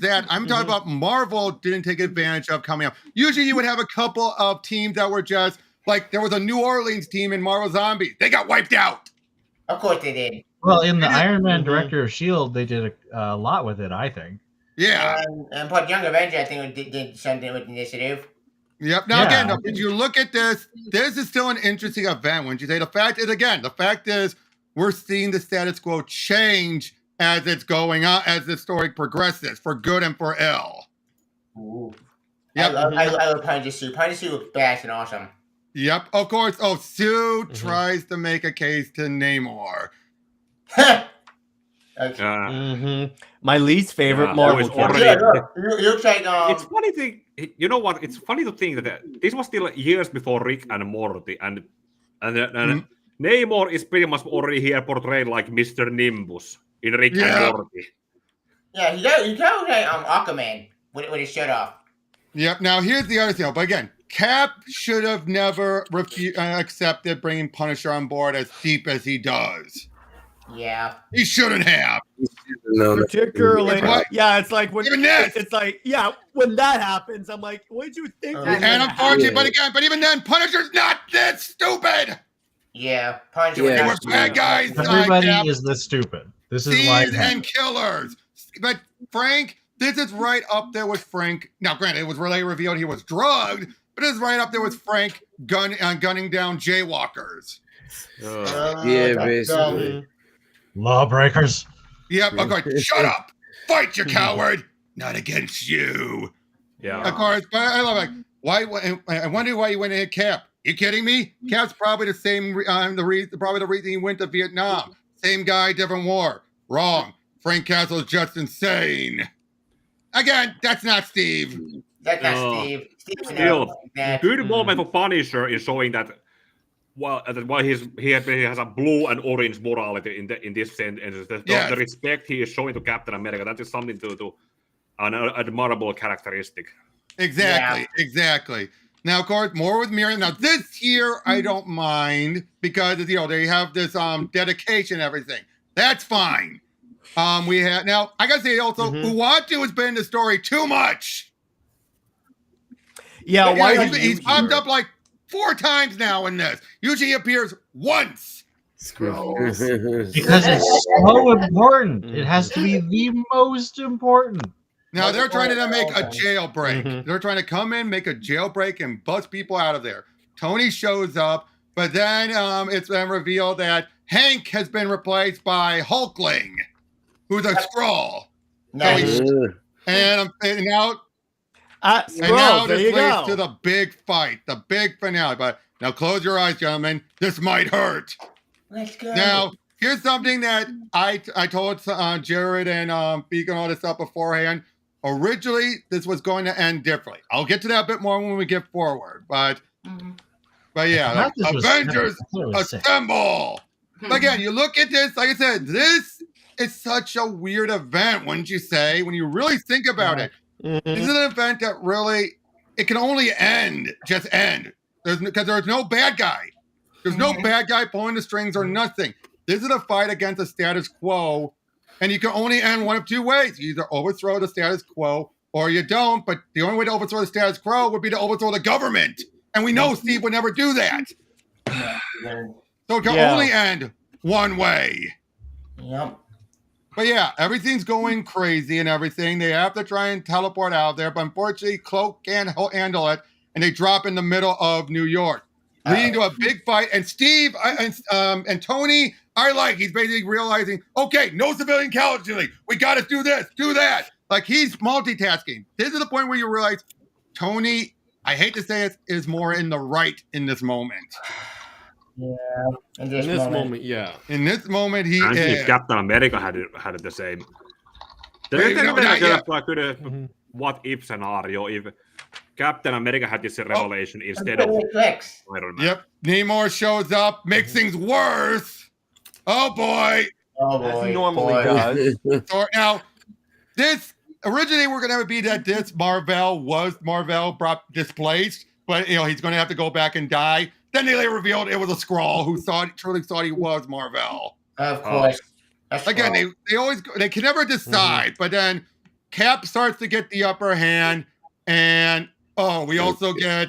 that. I'm talking about Marvel didn't take advantage of coming up. Usually you would have a couple of teams that were just, like, there was a New Orleans team in Marvel Zombies. They got wiped out. Of course they did. Well, in the Iron Man Director of S.H.I.E.L.D., they did a lot with it, I think. Yeah. And but Young Avenger, I think, did something with initiative. Yep. Now, again, if you look at this is still an interesting event, wouldn't you say? The fact is we're seeing the status quo change as it's going on, as the story progresses, for good and for ill. Ooh. Yep. I love Punisher Sue. Punisher Sue looks badass and awesome. Yep, of course. Oh, Sue tries to make a case to Namor. My least favorite Marvel character. Looks like It's funny thing. You know what? It's funny to think that this was still years before Rick and Morty, and Namor is pretty much already here portrayed like Mr. Nimbus in Rick and Morty. Yeah, he kind of like Aquaman with his shirt off. Yep. Now here's the other thing. But again, Cap should have never accepted bringing Punisher on board as deep as he does. Yeah. He shouldn't have. Particularly, it's like when when that happens, I'm like, what did you think? And unfortunately, but even then, Punisher's not this stupid. Yeah, Punisher. They were bad guys. Everybody is this stupid. This is why. And killers. But Frank, this is right up there with Frank. Now, granted, it was really revealed he was drugged, but it's right up there with Frank gunning down jaywalkers. Basically. Lawbreakers. Yep, of course. Shut up! Fight, you coward! Not against you. Yeah. Of course, but I love it. Why? I wonder why you went to hit Cap. You kidding me? Cap's probably the same. The reason he went to Vietnam. Same guy, different war. Wrong. Frank Castle's just insane. Again, that's not Steve. That's not Steve. Still, good moment for Punisher is showing that. Well, he has a blue and orange morality in this sense, and the respect he is showing to Captain America, that is something to an admirable characteristic. Exactly. Now, of course, more with Miriam. Now, this year I don't mind because they have this dedication and everything. That's fine. We have now. I gotta say also, Uatu has been in the story too much. Yeah, why he's popped up like 4 times now in this. Usually he appears once. Scrolls. Because it's so important. It has to be the most important. Now they're trying to make a jailbreak. They're trying to come in, make a jailbreak, and bust people out of there. Tony shows up, but then it's been revealed that Hank has been replaced by Hulkling, who's a Skrull. Nice. And now there you go. To the big fight, the big finale. But now close your eyes, gentlemen. This might hurt. Let's go. Now, here's something that I told Jared and Beacon all this stuff beforehand. Originally, this was going to end differently. I'll get to that a bit more when we get forward. But yeah, Avengers assemble. Again, you look at this, like I said, this is such a weird event, wouldn't you say? When you really think about it. This is an event that really, it can only just end. Because there's no bad guy. There's no bad guy pulling the strings or nothing. This is a fight against the status quo, and you can only end one of 2 ways. You either overthrow the status quo or you don't, but the only way to overthrow the status quo would be to overthrow the government. And we know Steve would never do that. So it can only end one way. Yep. But yeah, everything's going crazy and everything. They have to try and teleport out of there, but unfortunately, Cloak can't handle it, and they drop in the middle of New York, leading to a big fight. And Steve and Tony he's basically realizing, okay, no civilian casualty. We got to do this, do that. Like, he's multitasking. This is the point where you realize Tony, I hate to say it, is more in the right in this moment. Yeah. In this moment, yeah. In this moment, he I think is. Captain America had it the same. There is like a what if scenario if Captain America had this revelation instead of Iron Man. Yep. Namor shows up, makes things worse. Oh boy. Oh boy. As he normally does. So now, this originally we're gonna be that this Marvel brought displaced, but he's gonna have to go back and die. Then they revealed it was a Skrull who truly thought he was Marvel. Of course. Again, they can never decide, but then Cap starts to get the upper hand, and we also get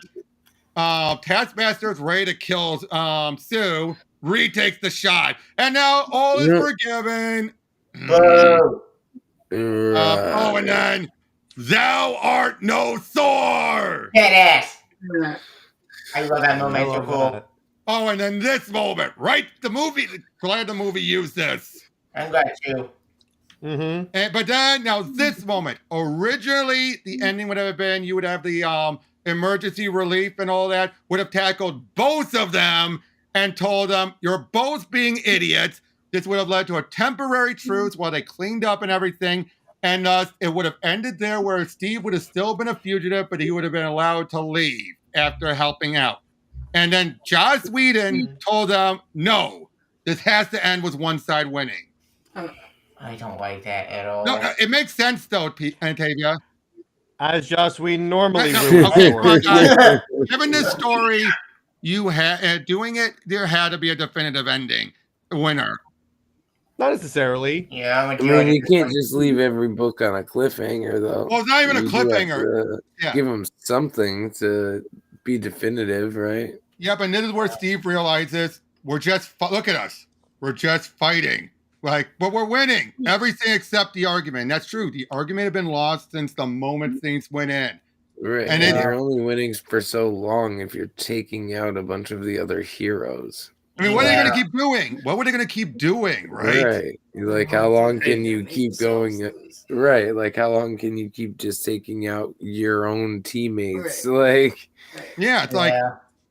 Taskmaster's ready to kill Sue. Retakes the shot, and now all is forgiven. And then thou art no Thor. Badass. I love that moment. So cool. Oh, and then this moment, right? The movie. Glad the movie used this. I'm glad too. But then now this moment. Originally, the ending would have been you would have the emergency relief and all that would have tackled both of them and told them you're both being idiots. This would have led to a temporary truce while they cleaned up and everything. And thus, it would have ended there where Steve would have still been a fugitive, but he would have been allowed to leave after helping out. And then Joss Whedon told them, no, this has to end with one side winning. I don't like that at all. No, it makes sense, though, Antavia. As Joss Whedon normally Given this story, you had doing it, there had to be a definitive ending. Winner. Not necessarily. Yeah, I mean, you can't just leave every book on a cliffhanger, though. Well, it's not even a cliffhanger. Give them something to be definitive, right? Yep, and this is where Steve realizes we're just look at us. We're just fighting. But we're winning everything except the argument. That's true. The argument had been lost since the moment things went in. Right. And you're only winning for so long if you're taking out a bunch of the other heroes. I mean, what are they going to keep doing? What were they going to keep doing, right? Right. Like, how long can you keep going? Right. Like, how long can you keep just taking out your own teammates? Right. Like, yeah,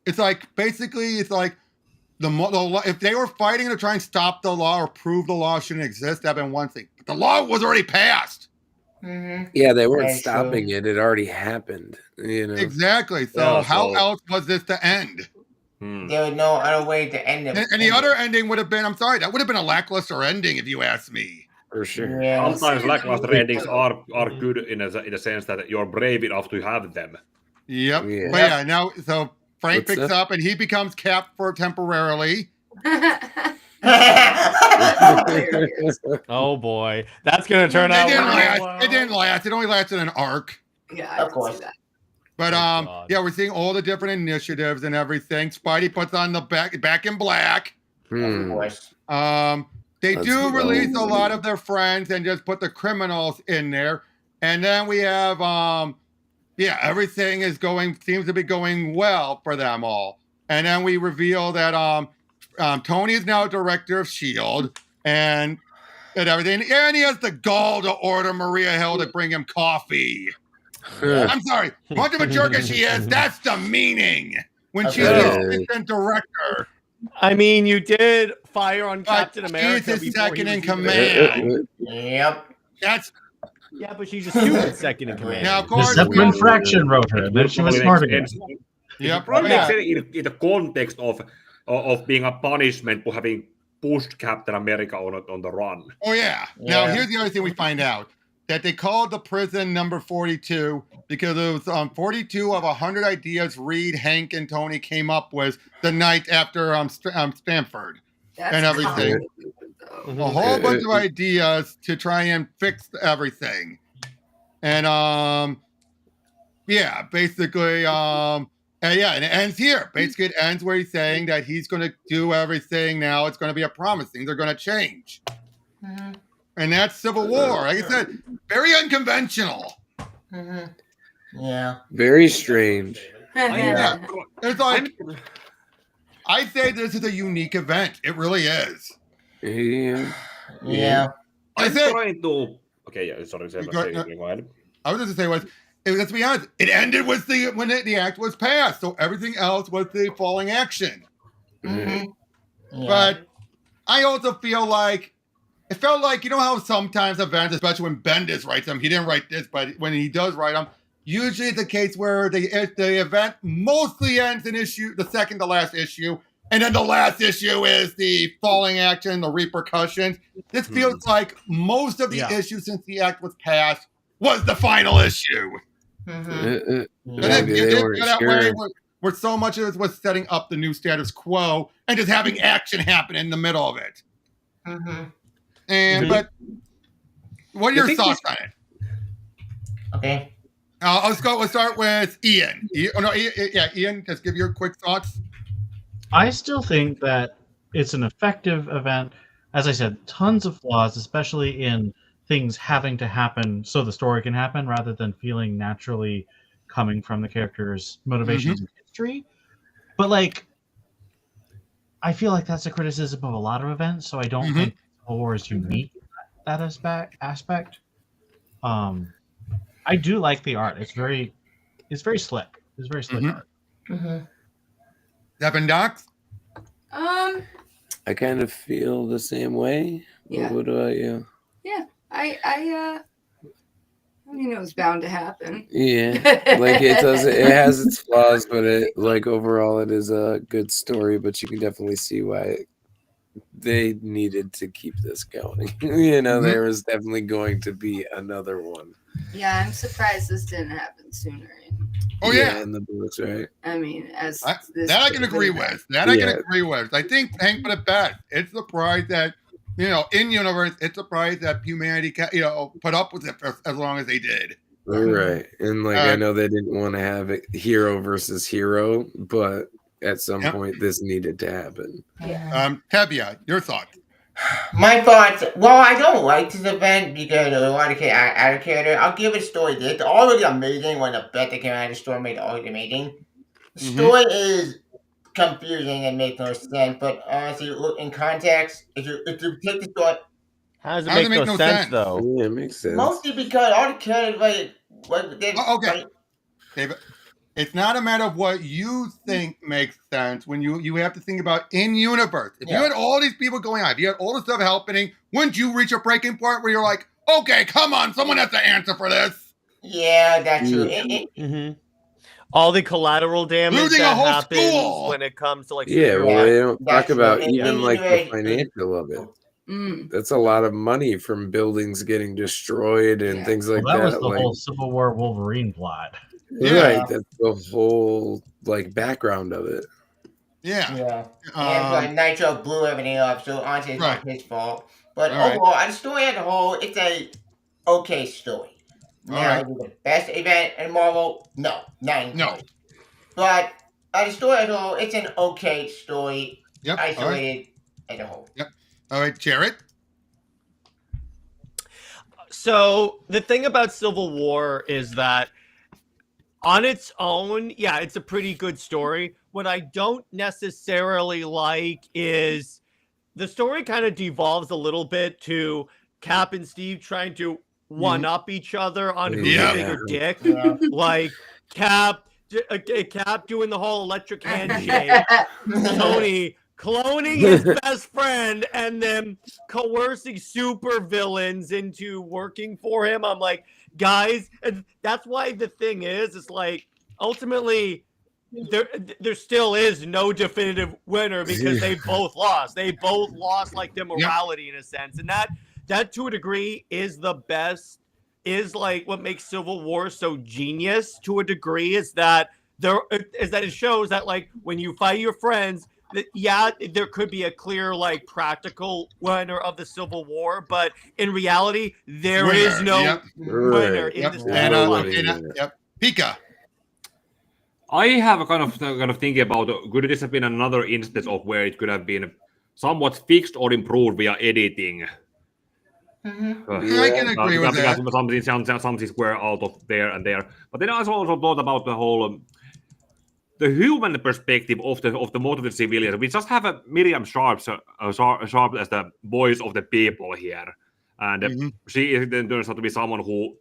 it's like basically, it's like the if they were fighting to try and stop the law or prove the law shouldn't exist, that'd been one thing. But the law was already passed. Yeah, they weren't stopping it. It already happened. Exactly. So how else was this to end? There was no other way to end it. And the other ending would have been, I'm sorry, that would have been a lackluster ending if you ask me. For sure. Yeah. Sometimes lackluster endings are good in a sense that you're brave enough to have them. Yep. Yeah. But yeah, now so Frank picks up and he becomes Cap for temporarily. Oh boy, that's gonna turn out. It didn't last. It only lasted an arc. Yeah, of course. But yeah, we're seeing all the different initiatives and everything. Spidey puts on the back in black. Of course. They do release a lot of their friends and just put the criminals in there. And then we have everything seems to be going well for them all. And then we reveal that Tony is now director of S.H.I.E.L.D. and everything. And he has the gall to order Maria Hill to bring him coffee. I'm sorry. Much of a jerk as she is, that's the meaning when she's the assistant director. I mean, you did fire on Captain America. She's second in command. Yep. But she's a stupid second in command. Now, of course, Zeppelin Fraction wrote her, and then she was smart again. Probably makes sense in the context of being a punishment for having pushed Captain America on the run. Oh yeah. Now here's the other thing we find out. That they called the prison number 42 because it was 42 of 100 ideas Reed, Hank, and Tony came up with the night after Stanford and everything. A whole bunch of ideas to try and fix everything. And basically, and it ends here. Basically, it ends where he's saying that he's going to do everything now. It's going to be a promise. Things are going to change. And that's Civil War. Like I said, very unconventional. Yeah. Very strange. It's like, I say this is a unique event. It really is. Yeah. I'm trying to... Okay, yeah, sorry. Go ahead. I was just going to say, let's be honest, it ended with when the act was passed. So everything else was the falling action. Mm-hmm. Yeah. But I also feel like it felt like, you know how sometimes events, especially when Bendis writes them, he didn't write this, but when he does write them, usually it's a case where the event mostly ends in the second to last issue, and then the last issue is the falling action, the repercussions. This feels like most of the issues since the act was passed was the final issue. Mm-hmm. That way where so much of it was setting up the new status quo and just having action happen in the middle of it. But what are your thoughts on it? Okay. Let's start with Ian. Ian, just give your quick thoughts. I still think that it's an effective event. As I said, tons of flaws, especially in things having to happen so the story can happen rather than feeling naturally coming from the character's motivations and history. But like, I feel like that's a criticism of a lot of events, so I don't think Civil War is unique in that aspect. I do like the art. It's very slick. It's very slick art. Devin Docs? I kind of feel the same way. Yeah. What about you? Yeah, I mean, it was bound to happen. Yeah, like it has its flaws, but overall it is a good story. But you can definitely see why they needed to keep this going. There was definitely going to be another one. Yeah, I'm surprised this didn't happen sooner. In the books, right? I mean, I can agree with. I think Hank put it best. It's surprised that in universe, it's surprised that humanity put up with it for as long as they did. Right, and I know they didn't want to have it hero versus hero, but at some point this needed to happen. Tebia, your thoughts? My thoughts. Well, I don't like this event because a lot of out of character. I'll give it a story. It's already amazing when the bet that came out of the story made it already amazing. The story is confusing and makes no sense, but honestly, look in context. If you take the story, how does it make no sense though? Yeah, it makes sense. Mostly because all the characters David, it's not a matter of what you think makes sense. When you have to think about in universe. If you had all these people going on, if you had all the stuff happening, wouldn't you reach a breaking point where you're like, okay, come on, someone has to answer for this? Yeah, that's true. All the collateral damage losing that a whole happens school when it comes to they don't talk about even the financial of it. That's a lot of money from buildings getting destroyed and things like that. That was the whole Civil War Wolverine plot. Right, that's the whole background of it. And Nitro blew everything up, so honestly, it's not his fault. But overall, the story as a whole, it's a okay story. Now, is it the best event in Marvel? No, not. But the story as a whole, it's an okay story. Isolated as a whole. All right, Jared. So the thing about Civil War is that on its own, it's a pretty good story. What I don't necessarily like is the story kind of devolves a little bit to Cap and Steve trying to one-up each other on who's a bigger dick. Like Cap doing the whole electric handshake, Tony cloning his best friend and then coercing super villains into working for him. I'm like, guys, and that's why the thing is, it's like ultimately there still is no definitive winner because they both lost. They both lost their morality in a sense, and that to a degree is the best. Is what makes Civil War so genius to a degree is that it shows that when you fight your friends. There could be a clear, practical winner of the Civil War, but in reality, there is no winner in this. Pika. I have a kind of thinking about could this have been another instance of where it could have been somewhat fixed or improved via editing. I can agree with that. Some things were out of there and there, but then I also thought about the whole. The human perspective of the motivated civilians. We just have a Miriam Sharp as the voice of the people here, and she then turns out to be someone who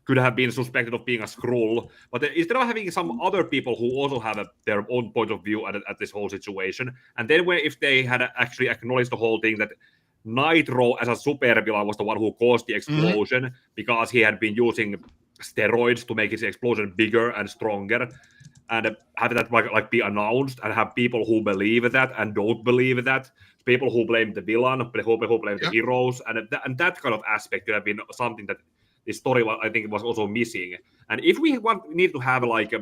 could have been suspected of being a Skrull, but instead of having some other people who also have their own point of view at this whole situation, and then if they had actually acknowledged the whole thing that Nitro as a supervillain was the one who caused the explosion because he had been using steroids to make his explosion bigger and stronger, and have that like be announced, and have people who believe that and don't believe that, people who blame the villain, people who blame the heroes, and that kind of aspect could have been something that the story, I think, was also missing. And if we need to have like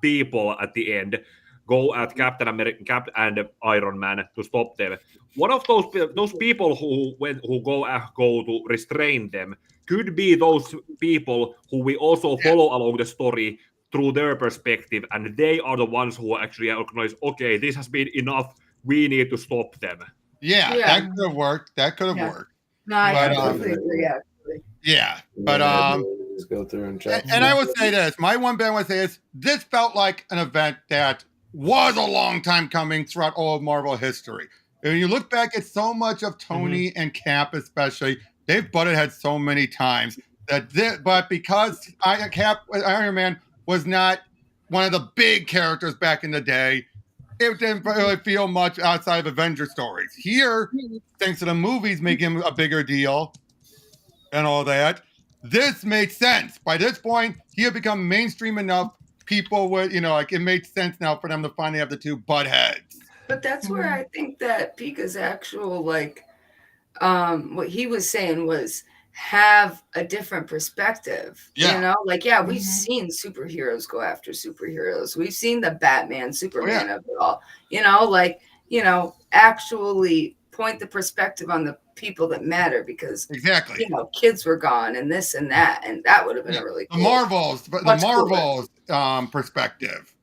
people at the end go at Captain America, Captain and Iron Man to stop them, one of those people who go to restrain them could be those people who we also follow along the story through their perspective, and they are the ones who actually acknowledge, okay, this has been enough, we need to stop them. Yeah. That could have worked. worked. No, I completely agree. Yeah, but just go through and I would say this. My one band would say is this felt like an event that was a long time coming throughout all of Marvel history. When you look back at so much of Tony and Cap, especially, they've butted heads so many times but because Iron Man was not one of the big characters back in the day, it didn't really feel much outside of Avengers stories. Here, thanks to the movies making him a bigger deal and all that, this made sense. By this point, he had become mainstream enough. People would, it made sense now for them to finally have the two butt heads. But that's where I think that Pika's actual, what he was saying was have a different perspective. We've seen superheroes go after superheroes. We've seen the Batman, Superman of it all. Actually point the perspective on the people that matter, because kids were gone and this and that, and that would have been a really cool. The Marvels perspective.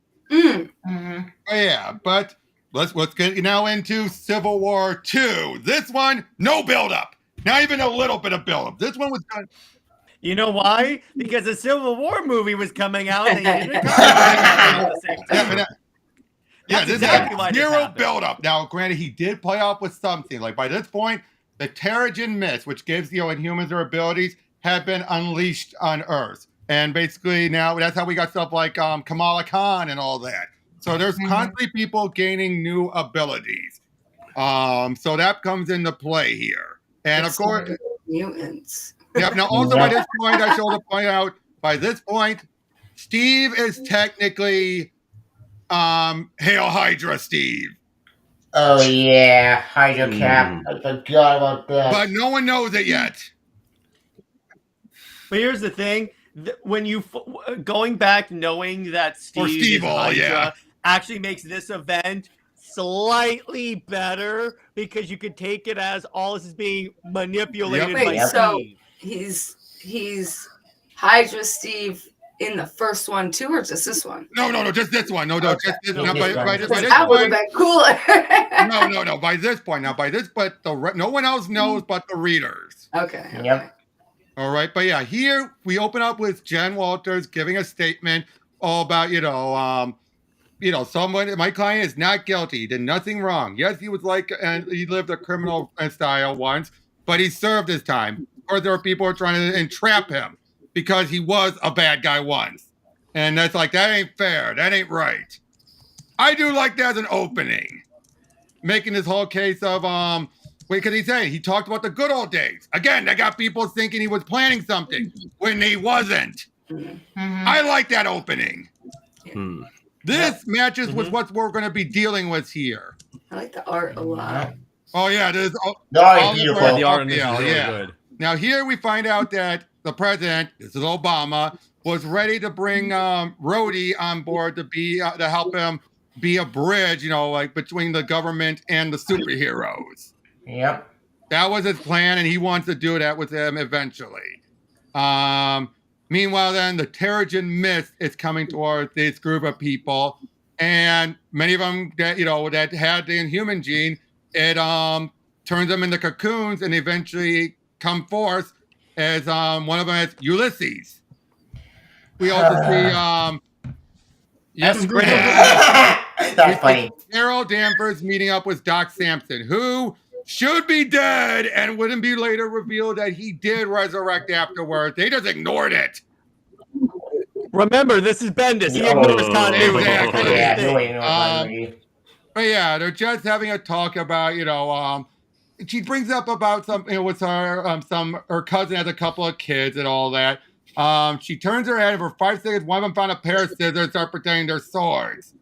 But let's get now into Civil War 2. This one, no build-up. Not even a little bit of build-up. This one was good. You know why? Because the Civil War movie was coming out and they didn't at the same time. This exactly is zero build-up. Now, granted, he did play off with something. Like, by this point, the Terrigen Mist, which gives the Inhumans their abilities, have been unleashed on Earth. And basically now that's how we got stuff like Kamala Khan and all that. So there's constantly people gaining new abilities. So that comes into play here. And of course, mutants. Now also by this point, I should also point out, by this point, Steve is technically Hail Hydra Steve. Oh yeah, Hydra Cap. I forgot about that. But no one knows it yet. But here's the thing: when you going back knowing that Steve is Hydra actually makes this event slightly better, because you could take it as all this is being manipulated by Steve. He's Hydra Steve in the first one too, or just this one? No, just this one. No, just this one. By this that would have been cooler. No. By this point, but no one else knows but the readers. Okay. Yep. All right, but here we open up with Jen Walters giving a statement all about, someone, my client is not guilty, he did nothing wrong. Yes, he was he lived a criminal style once, but he served his time. Or there were people who are trying to entrap him because he was a bad guy once. And that's that ain't fair, that ain't right. I do like that as an opening. Making this whole case of, because he talked about the good old days. Again, that got people thinking he was planning something when he wasn't. I like that opening. This matches with what we're going to be dealing with here. I like the art a lot. Oh yeah, there's the art is beautiful. The art is really good. Now here we find out that the president, this is Obama, was ready to bring Rhodey on board to help him be a bridge, between the government and the superheroes. Yep. That was his plan, and he wants to do that with him eventually. Meanwhile, then, the Terrigen Mist is coming towards this group of people, and many of them that had the Inhuman gene, it turns them into cocoons and eventually come forth as one of them is Ulysses. We also see that's great. That's funny. Carol Danvers meeting up with Doc Samson, who should be dead and wouldn't be later revealed that he did resurrect afterwards. They just ignored it. Remember, this is Bendis. He ignores continuity. Exactly. Yeah, no ignores continuity. But yeah, they're just having a talk about, she brings up about something with her, her cousin has a couple of kids and all that. She turns her head and for 5 seconds, one of them found a pair of scissors and start pretending they're swords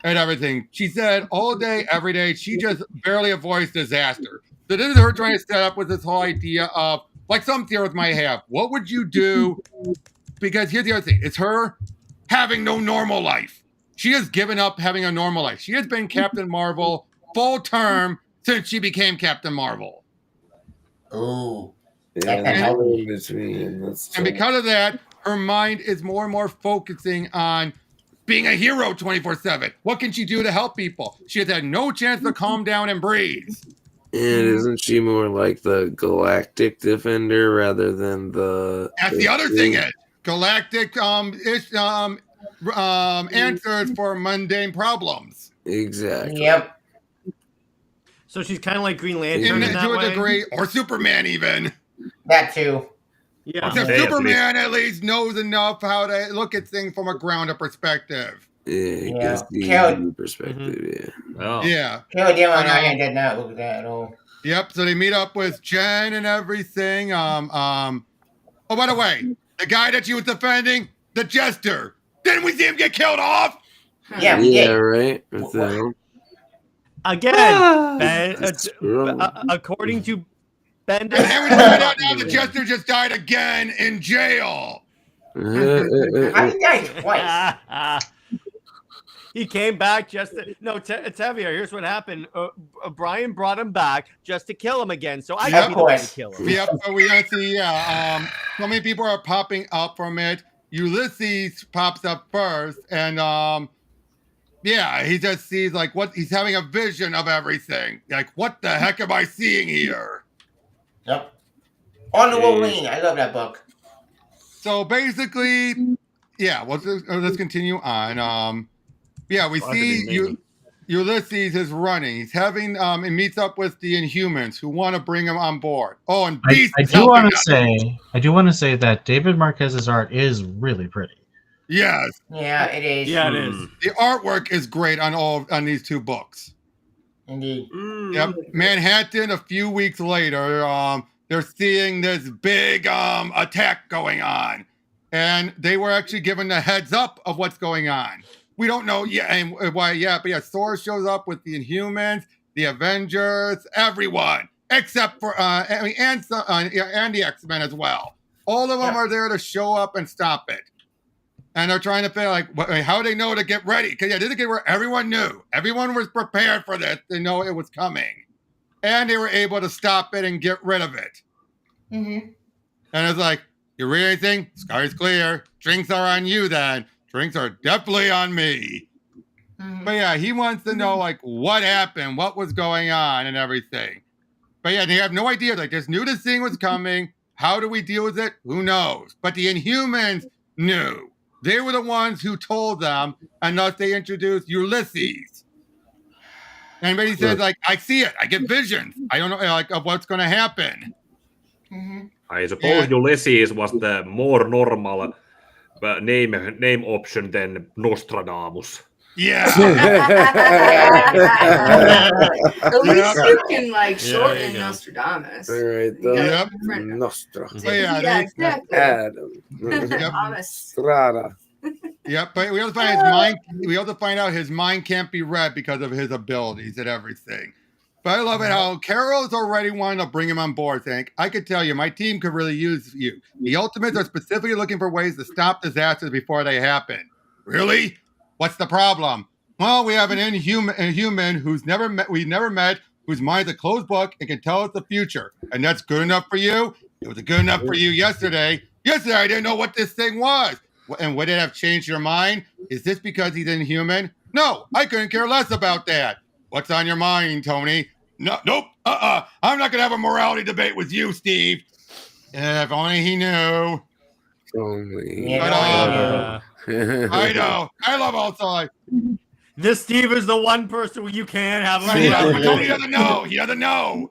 and everything. She said all day, every day, she just barely avoids disaster. So this is her trying to set up with this whole idea of, like some theorists might have, what would you do? Because here's the other thing, it's her having no normal life. She has given up having a normal life. She has been Captain Marvel full term since she became Captain Marvel. Ooh. And because of that, her mind is more and more focusing on being a hero 24/7. What can she do to help people? She has had no chance to calm down and breathe. And isn't she more like the Galactic Defender rather than the... That's the other thing is, Galactic answers for mundane problems. Exactly. Yep. So she's kind of like Green Lantern in that to a way? degree, or Superman even. That too. Yeah. Except Superman at least knows enough how to look at things from a grounded perspective. Yeah. Perspective, Yeah. Carol Dillon did not look at that at all. Yep, so they meet up with Jen and everything. Oh, by the way, the guy that she was defending, the Jester, didn't we see him get killed off? Yeah, we did. Right. Again, according to Bendis. And we find out now the Jester just died again in jail. How did he die twice? He came back just to, no, Tevia, here's what happened. Brian brought him back just to kill him again. So I got to kill him. Yep, so we got to see, so many people are popping up from it. Ulysses pops up first, and he just sees he's having a vision of everything. Like, what the heck am I seeing here? Yep. On the Wolverine. I love that book. So basically, let's continue on. We see Ulysses is running. He's having he meets up with the Inhumans who want to bring him on board. Oh, and Beast. I do want to say that David Marquez's art is really pretty. Yes. Yeah, it is. Yeah, it is. The artwork is great on these two books. Indeed. Yep. Manhattan. A few weeks later, they're seeing this big attack going on, and they were actually given the heads up of what's going on. We don't know yet and why yet, but Thor shows up with the Inhumans, the Avengers, everyone except for and the X-Men as well. All of them are there to show up and stop it, and they're trying to figure how they know to get ready. Because this is a game where everyone knew, everyone was prepared for this. They know it was coming, and they were able to stop it and get rid of it. Mm-hmm. And it's like, you read anything? Sky's clear. Drinks are on you then. Drinks are definitely on me. Mm-hmm. But he wants to know what happened, what was going on and everything. But they have no idea. Just knew this thing was coming. How do we deal with it? Who knows? But the Inhumans knew. They were the ones who told them, and thus they introduced Ulysses. And he says, I see it. I get visions. I don't know of what's going to happen. Mm-hmm. I suppose Ulysses was the more normal name option than Nostradamus. Yeah. At least you can shorten Nostradamus. Right. Nostradamus. Yeah, exactly. Adam. Strada. Yep, but we also find his mind. We also find out his mind can't be read because of his abilities and everything. But I love it how Carol's already wanting to bring him on board, saying, I could tell you, my team could really use you. The Ultimates are specifically looking for ways to stop disasters before they happen. Really? What's the problem? Well, we have an Inhuman who's we've never met, whose mind's a closed book and can tell us the future. And that's good enough for you? It was good enough for you yesterday. Yesterday, I didn't know what this thing was. And would it have changed your mind? Is this because he's Inhuman? No, I couldn't care less about that. What's on your mind, Tony? No, nope. I'm not going to have a morality debate with you, Steve. If only he knew. I know. I love also this Steve is the one person where you can't have Tony doesn't know. He doesn't know.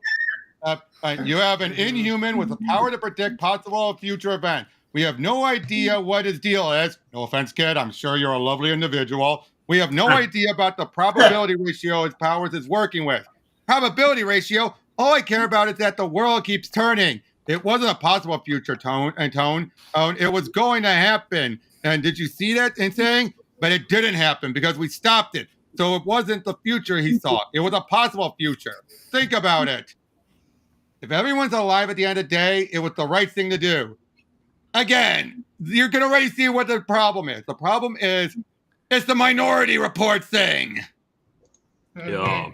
You have an Inhuman with the power to predict possible future events. We have no idea what his deal is. No offense, kid. I'm sure you're a lovely individual. We have no idea about the probability ratio his powers is working with. Probability ratio, all I care about is that the world keeps turning. It wasn't a possible future, Tone. It was going to happen. And did you see that in saying? But it didn't happen because we stopped it. So it wasn't the future he saw. It was a possible future. Think about it. If everyone's alive at the end of the day, it was the right thing to do. Again, you can already see what the problem is. The problem is it's the Minority Report thing. Yeah.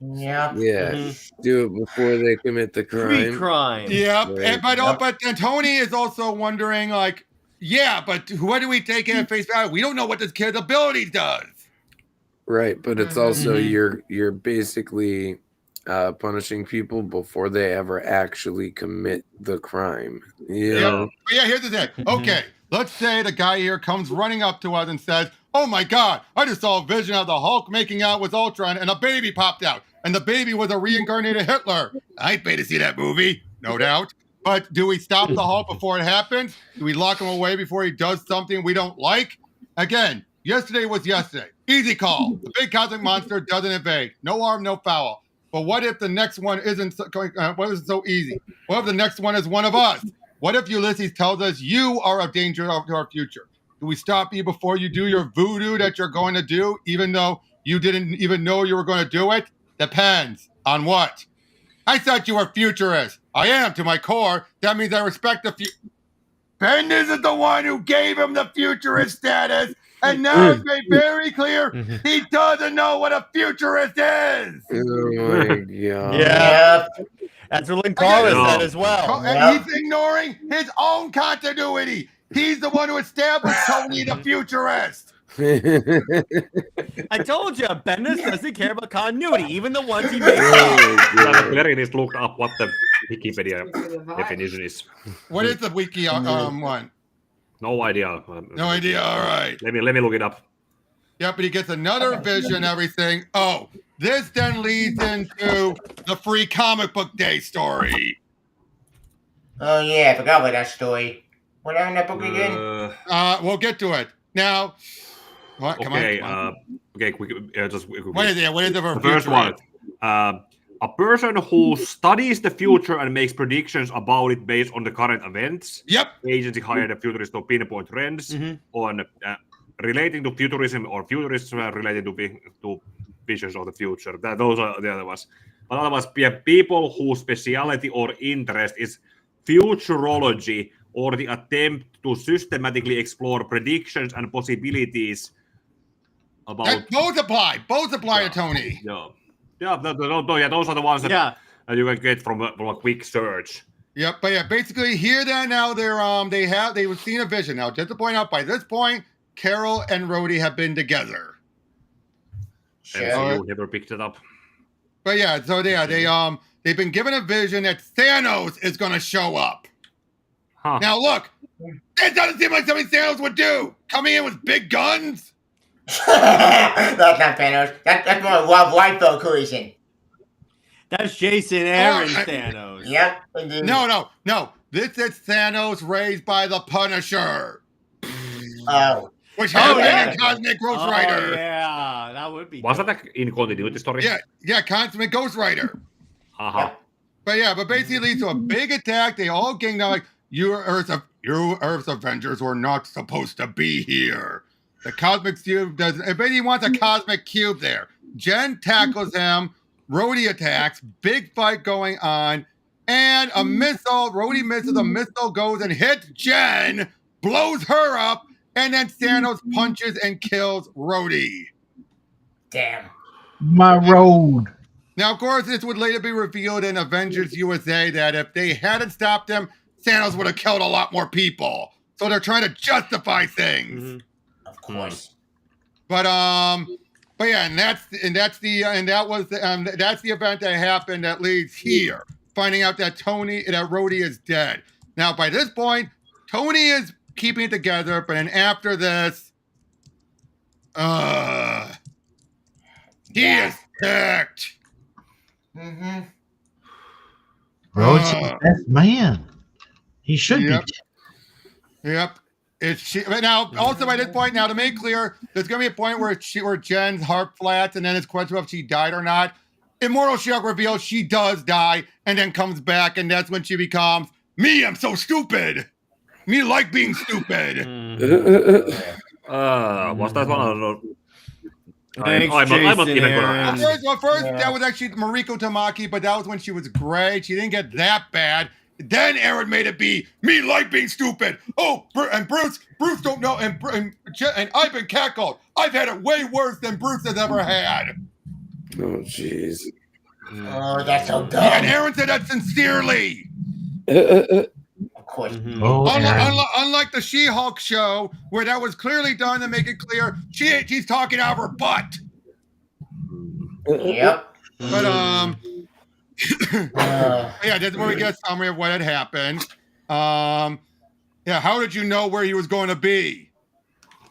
Yeah. Yeah. Do it before they commit the crime. Pre-crime. Yep. Right. But Tony is also wondering, like, yeah, but what do we take at face value? We don't know what this kid's ability does. Right, but it's also you're basically punishing people before they ever actually commit the crime. Yeah. But yeah, here's the thing. Okay, let's say the guy here comes running up to us and says, "Oh my God, I just saw a vision of the Hulk making out with Ultron, and a baby popped out, and the baby was a reincarnated Hitler." I'd pay to see that movie, no doubt. But do we stop the Hulk before it happens? Do we lock him away before he does something we don't like? Again, yesterday was yesterday. Easy call. The big cosmic monster doesn't invade. No harm, no foul. But what if the next one isn't so easy? What if the next one is one of us? What if Ulysses tells us you are a danger to our future? Do we stop you before you do your voodoo that you're going to do, even though you didn't even know you were going to do it? Depends on what. I thought you were futurist. I am to my core. That means I respect the future. Bendis is the one who gave him the futurist status, and now it's made very clear he doesn't know what a futurist is. Oh my God. Yeah. That's what Lynn Carter said as well. And he's ignoring his own continuity. He's the one who established Tony the futurist. I told you, Bendis doesn't care about continuity, even the ones he makes Larry just looked up what the Wikipedia definition is. What is the wiki one? No idea. No idea. All right. Let me look it up. Yeah, but he gets another vision. Everything. Oh, this then leads into the free comic book day story. Oh yeah, I forgot about that story. What happened in that book again? We'll get to it now. What? Come on. Okay. Quick. What is it? What is the first one? A person who studies the future and makes predictions about it based on the current events. Yep. Agency hired a futurist to pinpoint trends on relating to futurism or futurists related to visions of the future. Those are the other ones. But otherwise, people whose speciality or interest is futurology or the attempt to systematically explore predictions and possibilities about. Both apply to Tony. Yeah, those are the ones that you can get from a quick search. Yep, but yeah, basically here now they've seen a vision. Now, just to point out, by this point, Carol and Rhodey have been together. Sure. And you never picked it up. But yeah, so they've been given a vision that Thanos is going to show up. Huh. Now look, that doesn't seem like something Thanos would do. Coming in with big guns. That's not Thanos. That's more Rob Liefeld collision. That's Jason Aaron's Thanos. Yep. No. This is Thanos raised by the Punisher. Oh. Which happened in Cosmic Ghost Rider. Yeah, that would be. Was that in continuity story? Yeah, Cosmic Ghost Rider. Yep. But basically it leads to a big attack. They all gang down like, you Earth's Avengers were not supposed to be here. The Cosmic Cube doesn't. But he wants a Cosmic Cube there. Jen tackles him. Rhodey attacks. Big fight going on. And a missile. Rhodey misses. A missile goes and hits Jen. Blows her up. And then Thanos punches and kills Rhodey. Damn. My road. Now, of course, this would later be revealed in Avengers USA that if they hadn't stopped him, Thanos would have killed a lot more people. So they're trying to justify things. Of course. But yeah, that's the event that happened that leads here, finding out that Rhodey is dead. Now, by this point, Tony is keeping it together, but then after this, he is ticked. Rhodey's the best man. He should be. Yep. But now, also by this point, now to make clear, there's going to be a point where Jen's heart flats, and then it's question if she died or not. Immortal She-Hulk reveals she does die, and then comes back, and that's when she becomes me. I'm so stupid. Me like being stupid. Was that one? Thanks, I'm not even Jason, gonna ask. First, that was actually Mariko Tamaki, but that was when she was gray. She didn't get that bad. Then Aaron made it be me like being stupid. Oh, and Bruce don't know, and I've been cackled. I've had it way worse than Bruce has ever had. Oh, jeez. Oh, that's so dumb. And Aaron said that sincerely. Of course. Unlike the She-Hulk show, where that was clearly done to make it clear she's talking out of her butt. Yep. But yeah, that's where we get a summary of what had happened. Yeah, how did you know where he was going to be?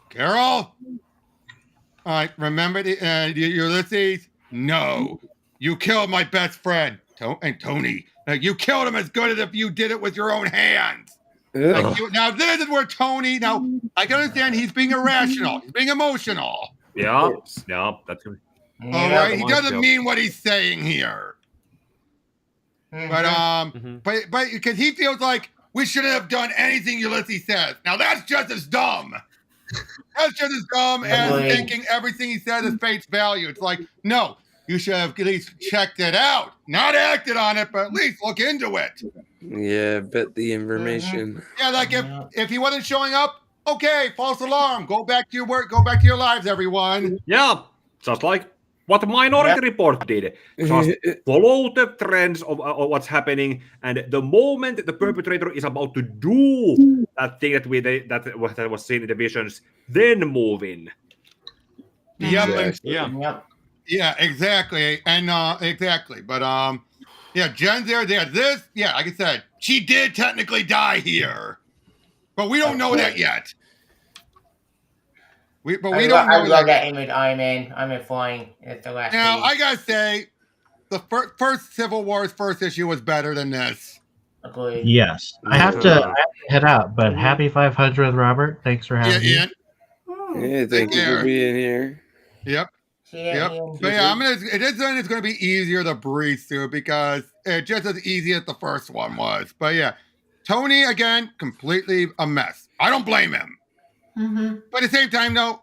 Carol? All right, remember Ulysses? No. You killed my best friend. And Tony. You killed him as good as if you did it with your own hands. Now, this is where Tony, now, I can understand he's being irrational. He's being emotional. Yeah, that's good. All right, he doesn't mean what he's saying here. But because he feels like we shouldn't have done anything Ulysses says. Now that's just as dumb. That's just as dumb as thinking everything he says is face value. It's like, no, you should have at least checked it out. Not acted on it, but at least look into it. Yeah, bet the information. Yeah, like if he wasn't showing up, okay, false alarm. Go back to your work. Go back to your lives, everyone. Yeah, just like what Minority Report did. Just follow the trends of what's happening, and the moment the perpetrator is about to do that thing that was seen in the visions, then move in. Yep. Yeah, exactly. And exactly. But yeah, Jen's there. This, yeah, like I said, she did technically die here, but we don't know that yet. We don't know. I love that image. I'm in flying. It's the last. Now I gotta say, the first Civil War's first issue was better than this. Agreed. Yes, I have to head out, but happy 500th, Robert. Thanks for having me. Yeah, thank you for being here. Yep. But yeah, it's gonna be easier to breathe through because it's just as easy as the first one was. But yeah, Tony again, completely a mess. I don't blame him. But at the same time, though,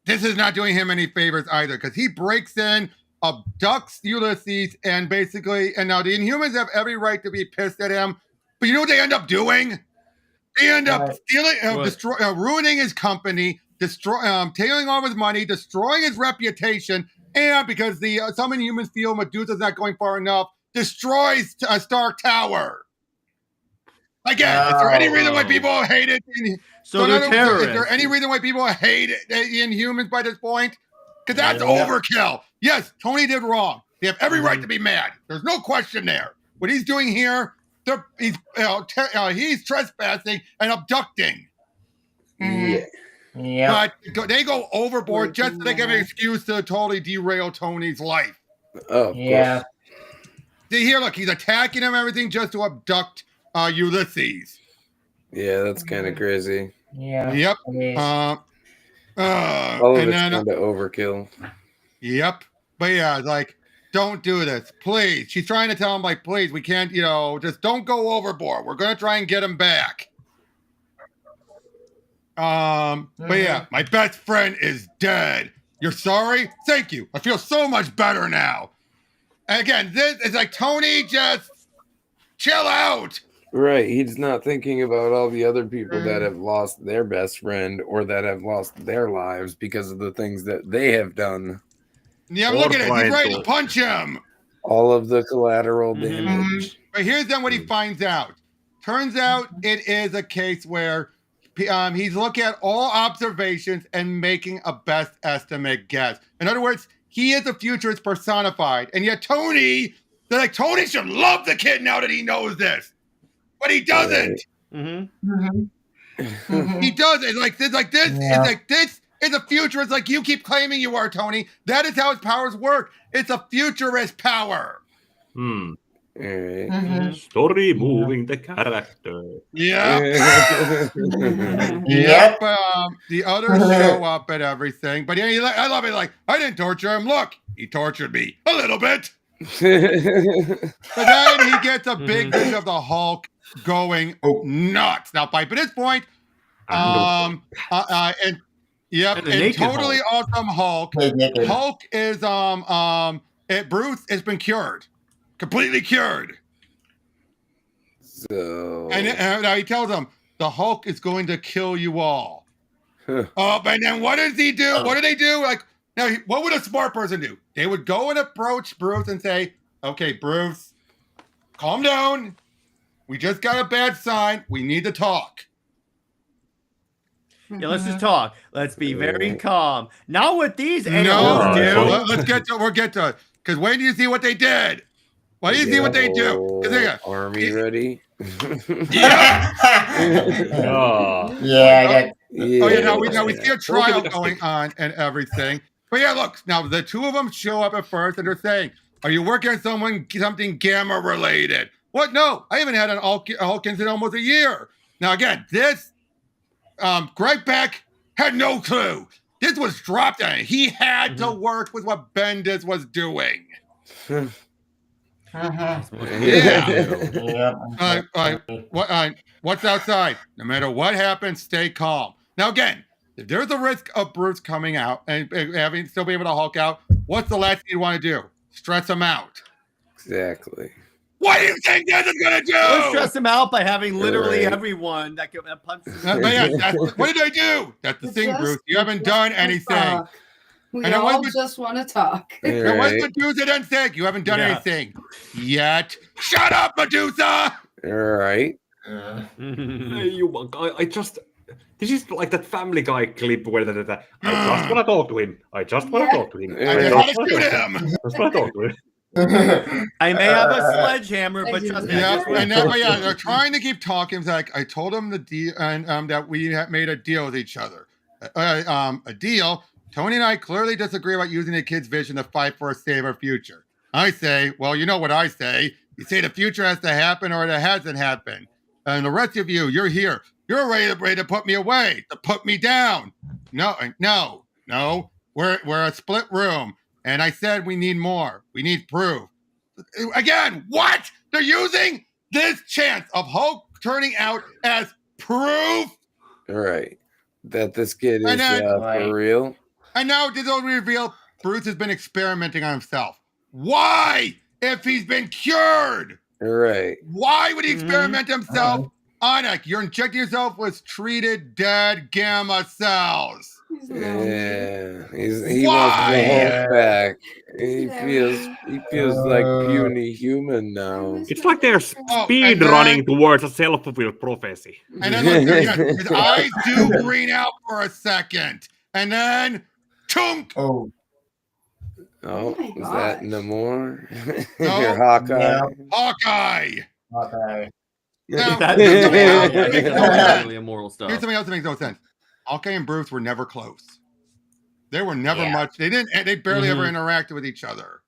this is not doing him any favors either because he breaks in, abducts Ulysses, and now the Inhumans have every right to be pissed at him. But you know what they end up doing? They end up stealing, ruining his company, tailing all his money, destroying his reputation, and because some Inhumans feel Medusa's not going far enough, destroys Stark Tower. Again, is there any reason why people hate it? So they're terrorists. Is there any reason why people hate the Inhumans by this point? Because that's overkill. Yes, Tony did wrong. They have every right to be mad. There's no question there. What he's doing here, he's trespassing and abducting. Yeah. But they go overboard just so they give an excuse to totally derail Tony's life. Oh, yeah. See here, look, he's attacking him, everything just to abduct Ulysses. Yeah, that's kind of crazy. Yeah. Yep. All of it's kind of overkill. Yep. But yeah, like, don't do this, please. She's trying to tell him, like, please, we can't, just don't go overboard. We're gonna try and get him back. But yeah, my best friend is dead. You're sorry? Thank you. I feel so much better now. And again, this is like Tony, just chill out. Right, he's not thinking about all the other people that have lost their best friend or that have lost their lives because of the things that they have done. Yeah, look at it. He's ready to punch him. All of the collateral damage. But here's then what he finds out. Turns out it is a case where he's looking at all observations and making a best estimate guess. In other words, he is a futurist personified. And yet Tony should love the kid now that he knows this. But he doesn't. He doesn't. It's like this. Yeah. It's like this is a futurist, like you keep claiming you are, Tony. That is how his powers work. It's a futurist power. Right. Story moving the character. Yep. Yep. The others show up and everything, but yeah, I love it. Like, I didn't torture him. Look, he tortured me a little bit. But then he gets a big vision of the Hulk going nuts. Now, by this point, and totally Hulk. awesome Hulk. Hulk is Bruce has been cured, completely cured. So and now he tells them the Hulk is going to kill you all. And then what does he do? What do they do? Like, now, what would a smart person do? They would go and approach Bruce and say, "Okay, Bruce, calm down. We just got a bad sign. We need to talk." Yeah, let's just talk. Let's be very calm. Not what these animals do. We'll get to it. Because when do you see what they did? Why do you see what they do? Army ready? Yeah. Now we see a trial going on and everything. But yeah, look, now the two of them show up at first and they're saying, "Are you working on something gamma related?" What? No, I haven't had an Hulk incident almost a year. Now again, this Greg Beck had no clue. This was dropped on him. He had to work with what Bendis was doing. What's outside? No matter what happens, stay calm. Now again, if there's a risk of Bruce coming out and still be able to Hulk out, what's the last thing you want to do? Stress him out. Exactly. What do you think this is going to do? Let's stress him out by having literally everyone that can punch him. What did I do? That's the thing, Bruce. You haven't done anything. We all just want to talk. And what's Medusa then saying? You haven't done anything yet. Shut up, Medusa! All right. I just... This is like that Family Guy clip where I just want to talk to him. I just want to talk to him. I just want to shoot him. Just want to talk to him. I may have a sledgehammer, but trust me. They're trying to keep talking. It's like, I told them the deal, and that we had made a deal with each other. A deal. Tony and I clearly disagree about using the kid's vision to fight for a safer future. I say, well, you know what I say. You say the future has to happen or it hasn't happened. And the rest of you, you're here. You're ready to put me away, to put me down. No. We're a split room. And I said we need more. We need proof. Again, what? They're using this chance of Hulk turning out as proof? All right. That this kid is for real? And now they'll reveal Bruce has been experimenting on himself. Why? If he's been cured? All right. Why would he experiment himself on it? You're injecting yourself with treated dead gamma cells. Yeah, he wants the Hulk back. He feels like puny human now. It's like they're speed running towards a self-fulfilled prophecy. And then look, his eyes do green out for a second, and then chunk. Oh, is that Namor? No. Your Hawkeye. No. Hawkeye. Now, Really immoral stuff. Here's something else that makes no sense. Hawkeye and Bruce were never close. They were never much. They barely ever interacted with each other.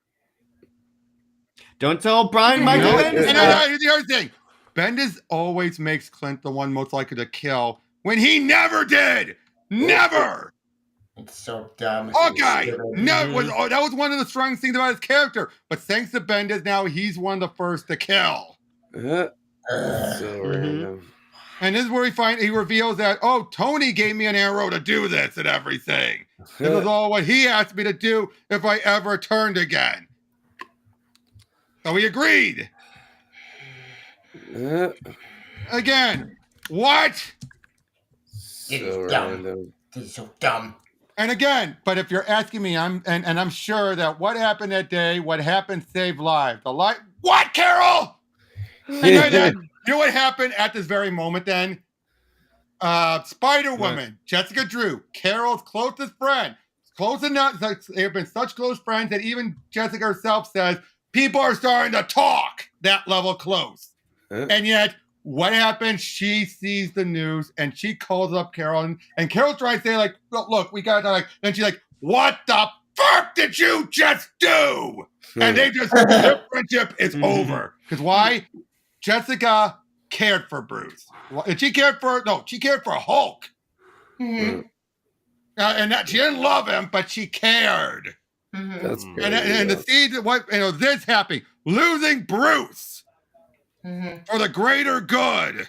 Don't tell Brian Michael Bendis. Here's the other thing. Bendis always makes Clint the one most likely to kill when he never did. Never. It's so dumb. Hawkeye. That was one of the strongest things about his character. But thanks to Bendis, now he's one of the first to kill. So random. And this is where he reveals that, Tony gave me an arrow to do this and everything. This is all what he asked me to do if I ever turned again. So we agreed. Again, what? It's dumb. It's so dumb. And again, but if you're asking me, I'm sure that what happened that day, what happened saved lives. What, Carol? You know what happened at this very moment then? Spider-Woman, Jessica Drew, Carol's closest friend. Close enough. They've been such close friends that even Jessica herself says people are starting to talk that level close. And yet, what happened? She sees the news and she calls up Carol. And Carol tries to say, look, we got to, and she's like, what the fuck did you just do? And they just, their friendship is over. Because why? Jessica cared for Bruce. She cared for Hulk. Mm-hmm. And that she didn't love him, but she cared. That's and to see what this happening, losing Bruce for the greater good.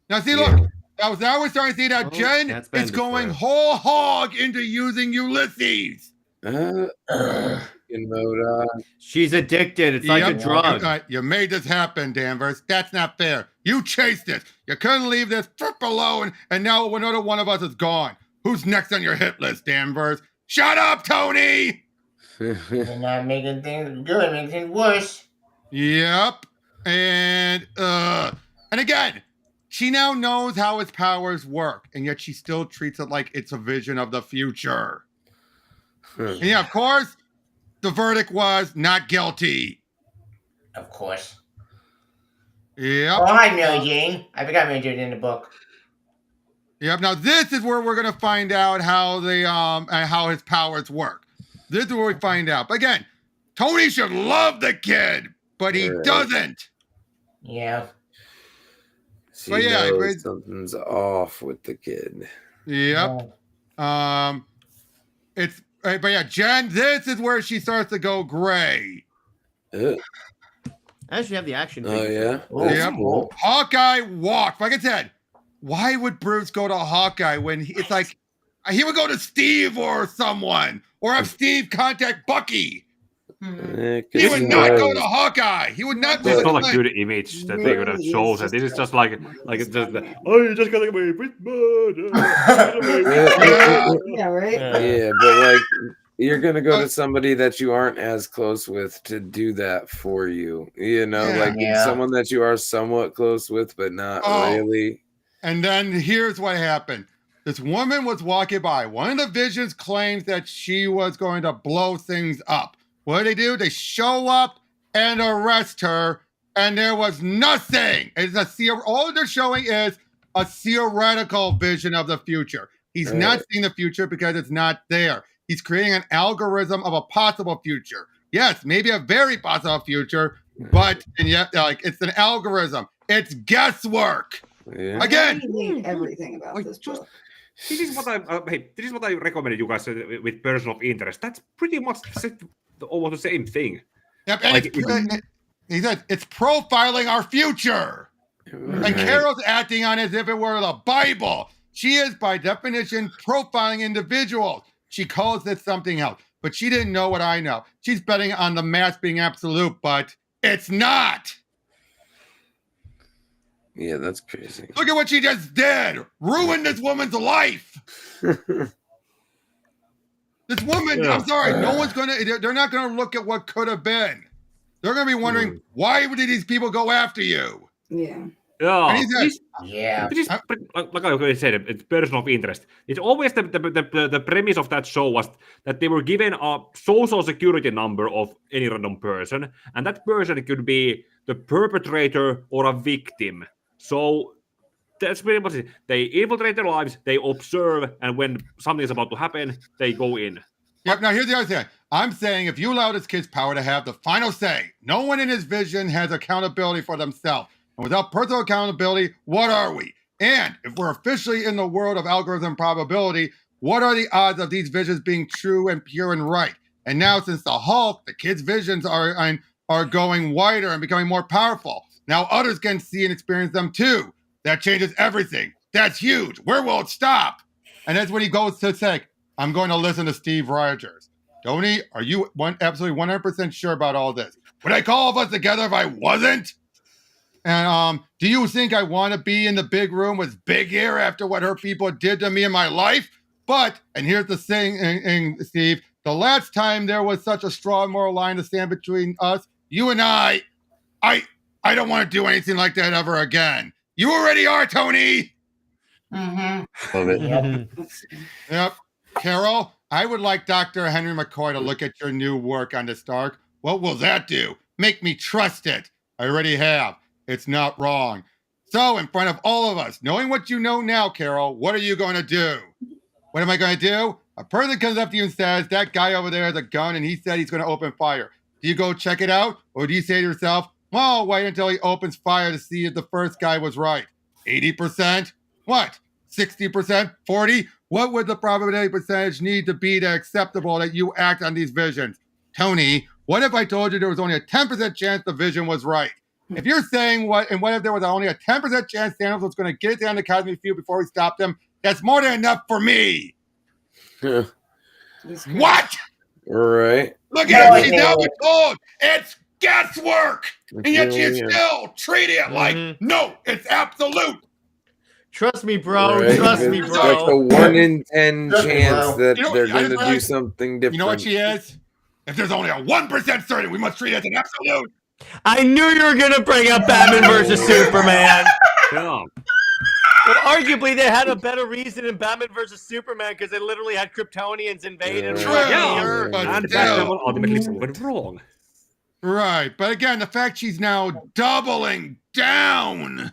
Now see, look, now we're starting to see that Jen is going whole hog into using Ulysses. She's addicted. It's like a drug. You made this happen, Danvers. That's not fair. You chased this. You couldn't leave this trip alone, and now another one of us is gone. Who's next on your hit list, Danvers? Shut up, Tony! You're not making things good, making things worse. Yep. And again, she now knows how his powers work, and yet she still treats it like it's a vision of the future. And yeah, of course, the verdict was not guilty. Of course. Yep. Oh, hi, Mary Jane. I forgot Mary Jane in the book. Yep. Now this is where we're gonna find out how how his powers work. This is where we find out. But again, Tony should love the kid, but he doesn't. Yeah. She knows something's off with the kid. Yep. But yeah, Jen, this is where she starts to go gray. As you have the action. Oh, yeah? Yep. Cool. Hawkeye walked. Like I said, why would Bruce go to Hawkeye when it's like he would go to Steve or someone, or have Steve contact Bucky? He would not go to Hawkeye. He would not. It's not a good image that they would have chosen. This is just like it's just you just gotta get away with Yeah, right. Yeah, but like you're gonna go to somebody that you aren't as close with to do that for you. You know, someone that you are somewhat close with, but not really. And then here's what happened. This woman was walking by. One of the visions claims that she was going to blow things up. What do? They show up and arrest her, and there was nothing. All they're showing is a theoretical vision of the future. He's not seeing the future because it's not there. He's creating an algorithm of a possible future. Yes, maybe a very possible future, but it's an algorithm. It's guesswork. Yeah. Again, everything about this book. This is what I recommended you guys with person of interest. That's pretty much almost the same thing. Yep, and he said it's profiling our future. Right. And Carol's acting on it as if it were the Bible. She is, by definition, profiling individuals. She calls this something else, but she didn't know what I know. She's betting on the mass being absolute, but it's not. Yeah, that's crazy. Look at what she just did. Ruined this woman's life. This woman, I'm sorry, they're not going to look at what could have been. They're going to be wondering, why did these people go after you? Yeah. Yeah. This is, like I already said, it's person of interest. It's always the premise of that show was that they were given a social security number of any random person, and that person could be the perpetrator or a victim. So that's pretty much it. They infiltrate their lives, they observe, and when something is about to happen, they go in. Yep, now here's the other thing. I'm saying if you allow this kid's power to have the final say, no one in his vision has accountability for themselves. And without personal accountability, what are we? And if we're officially in the world of algorithm probability, what are the odds of these visions being true and pure and right? And now since the Hulk, the kid's visions are going wider and becoming more powerful. Now others can see and experience them too. That changes everything. That's huge. Where will it stop? And that's when he goes to say, I'm going to listen to Steve Rogers. Tony, are you absolutely 100% sure about all this? Would I call all of us together if I wasn't? And do you think I want to be in the big room with Big Ear after what her people did to me in my life? But, and here's the thing, Steve, the last time there was such a strong moral line to stand between us, you and I don't want to do anything like that ever again. You already are, Tony. Mm-hmm. Love it. Yep. Carol, I would like Dr. Henry McCoy to look at your new work on the Stark. What will that do? Make me trust it. I already have. It's not wrong. So, in front of all of us, knowing what you know now, Carol, what are you going to do? What am I going to do? A person comes up to you and says, that guy over there has a gun and he said he's going to open fire. Do you go check it out? Or do you say to yourself, well, wait until he opens fire to see if the first guy was right? 80%? What? 60%? 40? What would the probability percentage need to be to acceptable that you act on these visions? Tony, what if I told you there was only a 10% chance the vision was right? If you're saying what if there was only a 10% chance Thanos was going to get down the cosmic field before we stopped him, that's more than enough for me. What? Right. Look at it. She's now been told it's guesswork. And yet you still treat it like, no, it's absolute. Trust me, bro. Right. Trust me, bro. Like a 1 in 10 chance that they're going to do something different. You know what she is? If there's only a 1% certain, we must treat it as an absolute. I knew you were going to bring up Batman versus Superman. Yeah. Well, arguably, they had a better reason in Batman versus Superman because they literally had Kryptonians invade and Yeah, Earth. and Batman will ultimately prove it wrong. Right, but again, the fact she's now doubling down.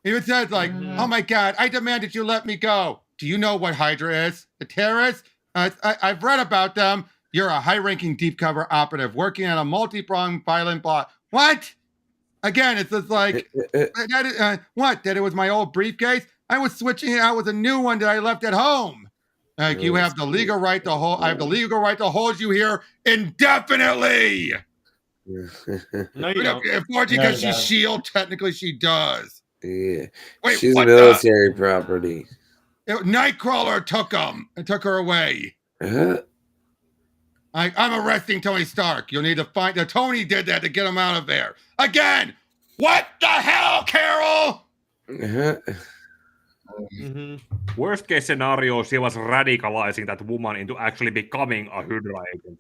Even says like, oh my God, I demand that you let me go. Do you know what Hydra is? The terrorists? I've read about them. You're a high-ranking deep cover operative working on a multi-pronged violent plot. What? Again, it's just like, what? That it was my old briefcase? I was switching it out with a new one that I left at home. Like, you have the legal right to hold. I have the legal right to hold you here indefinitely. No, you don't. Unfortunately, because she's S.H.I.E.L.D., technically she does. Yeah. Wait, she's what military property. Nightcrawler took her away. I'm arresting Tony Stark. You'll need to find that Tony did that to get him out of there. Again, what the hell, Carol? Worst case scenario, she was radicalizing that woman into actually becoming a Hydra agent.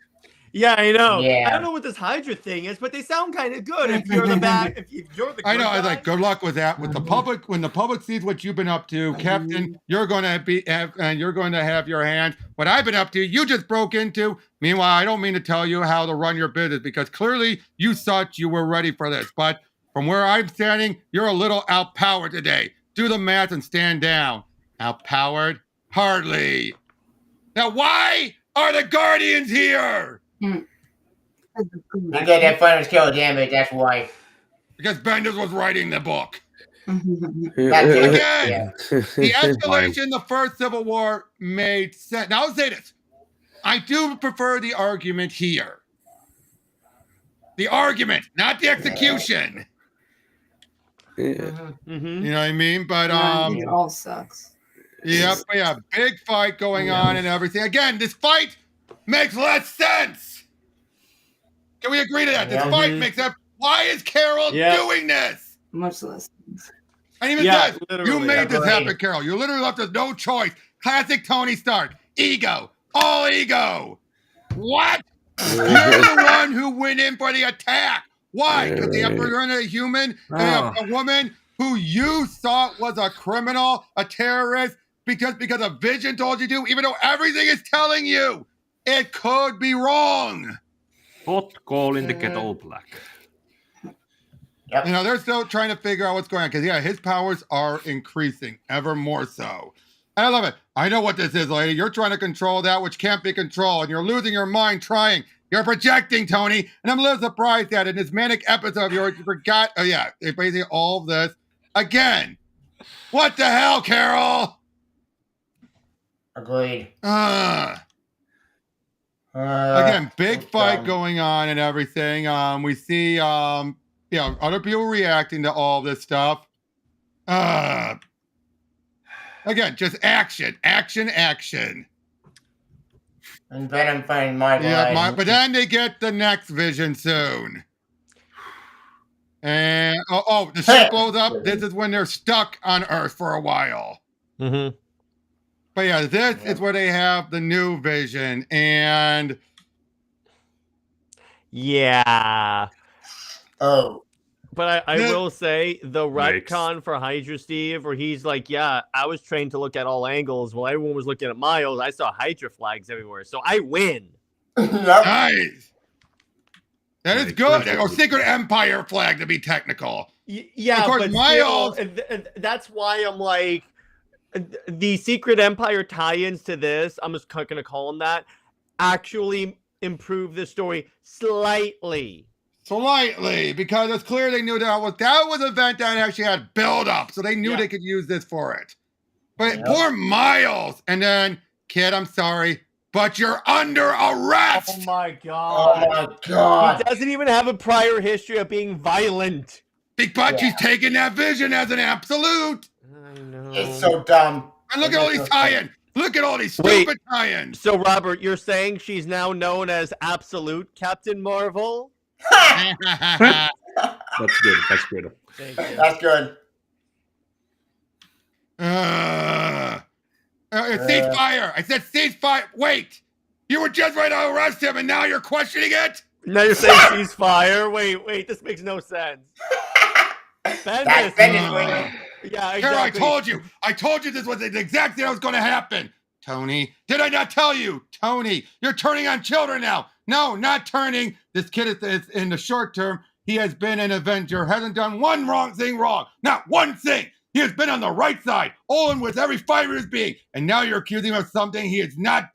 Yeah, I know. Yeah. I don't know what this Hydra thing is, but they sound kind of good. If you're the bad, if you're the good I know. I was guy. like, good luck with that. With the public, when the public sees what you've been up to, Captain, you're going to have your hand. What I've been up to, you just broke into. Meanwhile, I don't mean to tell you how to run your business because clearly you thought you were ready for this. But from where I'm standing, you're a little outpowered today. Do the math and stand down. Outpowered? Hardly. Now, why are the Guardians here? You get that final skill damage, that's why. Because Bendis was writing the book. That's it. Again, the escalation in the first Civil War made sense. Now, I'll say this. I do prefer the argument here. The argument, not the execution. Yeah. You know what I mean? But it all sucks. Yep, yeah, big fight going on and everything. Again, this fight makes less sense. Can we agree to that? This fight makes that. Why is Carol doing this? Much less. And even says, you made this happen, Carol. You literally left us no choice. Classic Tony Stark. Ego. All ego. What? You're the one who went in for the attack. Why? Because they have turned a human, a woman who you thought was a criminal, a terrorist, because a vision told you to, even though everything is telling you it could be wrong. Hot coal in the kettle black. Yep. You know, they're still trying to figure out what's going on because, his powers are increasing ever more so. And I love it. I know what this is, lady. You're trying to control that which can't be controlled, and you're losing your mind trying. You're projecting, Tony, and I'm a little surprised that in this manic episode of yours, you forgot. Oh, yeah, basically all of this. Again, what the hell, Carol? Agreed. Again, big fight going on and everything. We see, other people reacting to all this stuff. Again, just action. And Venom finding Michael. But then they get the next vision soon. And the ship blows up. This is when they're stuck on Earth for a while. Mm-hmm. But this is where they have the new vision, and but I will say the retcon for Hydra Steve, where he's like, I was trained to look at all angles. While everyone was looking at Miles, I saw Hydra flags everywhere, so I win. Nice. That is good. Or Secret Empire flag, to be technical. Yeah, of course, but Miles. Still, that's why I'm like, the Secret Empire tie-ins to this, I'm just going to call them that, actually improve the story slightly. Slightly, because it's clear they knew that was an event that actually had build-up, so they knew they could use this for it. But poor Miles, and then, kid, I'm sorry, but you're under arrest! Oh my god. Oh my god. He doesn't even have a prior history of being violent. But she's taking that vision as an absolute. I know. It's so dumb. And look at all these tie-ins. Look at all these stupid tie-ins. So, Robert, you're saying she's now known as Absolute Captain Marvel? That's good. That's good. That's good. Ceasefire. I said ceasefire. Wait. You were just ready to arrest him, and now you're questioning it? Now you're saying ceasefire? Wait, this makes no sense. That's Bendis. Yeah, exactly. Carol, I told you this was the exact thing that was going to happen. Tony, did I not tell you? Tony, you're turning on children now. No, not turning. This kid is in the short term. He has been an Avenger, hasn't done one thing wrong. Not one thing. He has been on the right side, all in with every fiber his being. And now you're accusing him of something he has not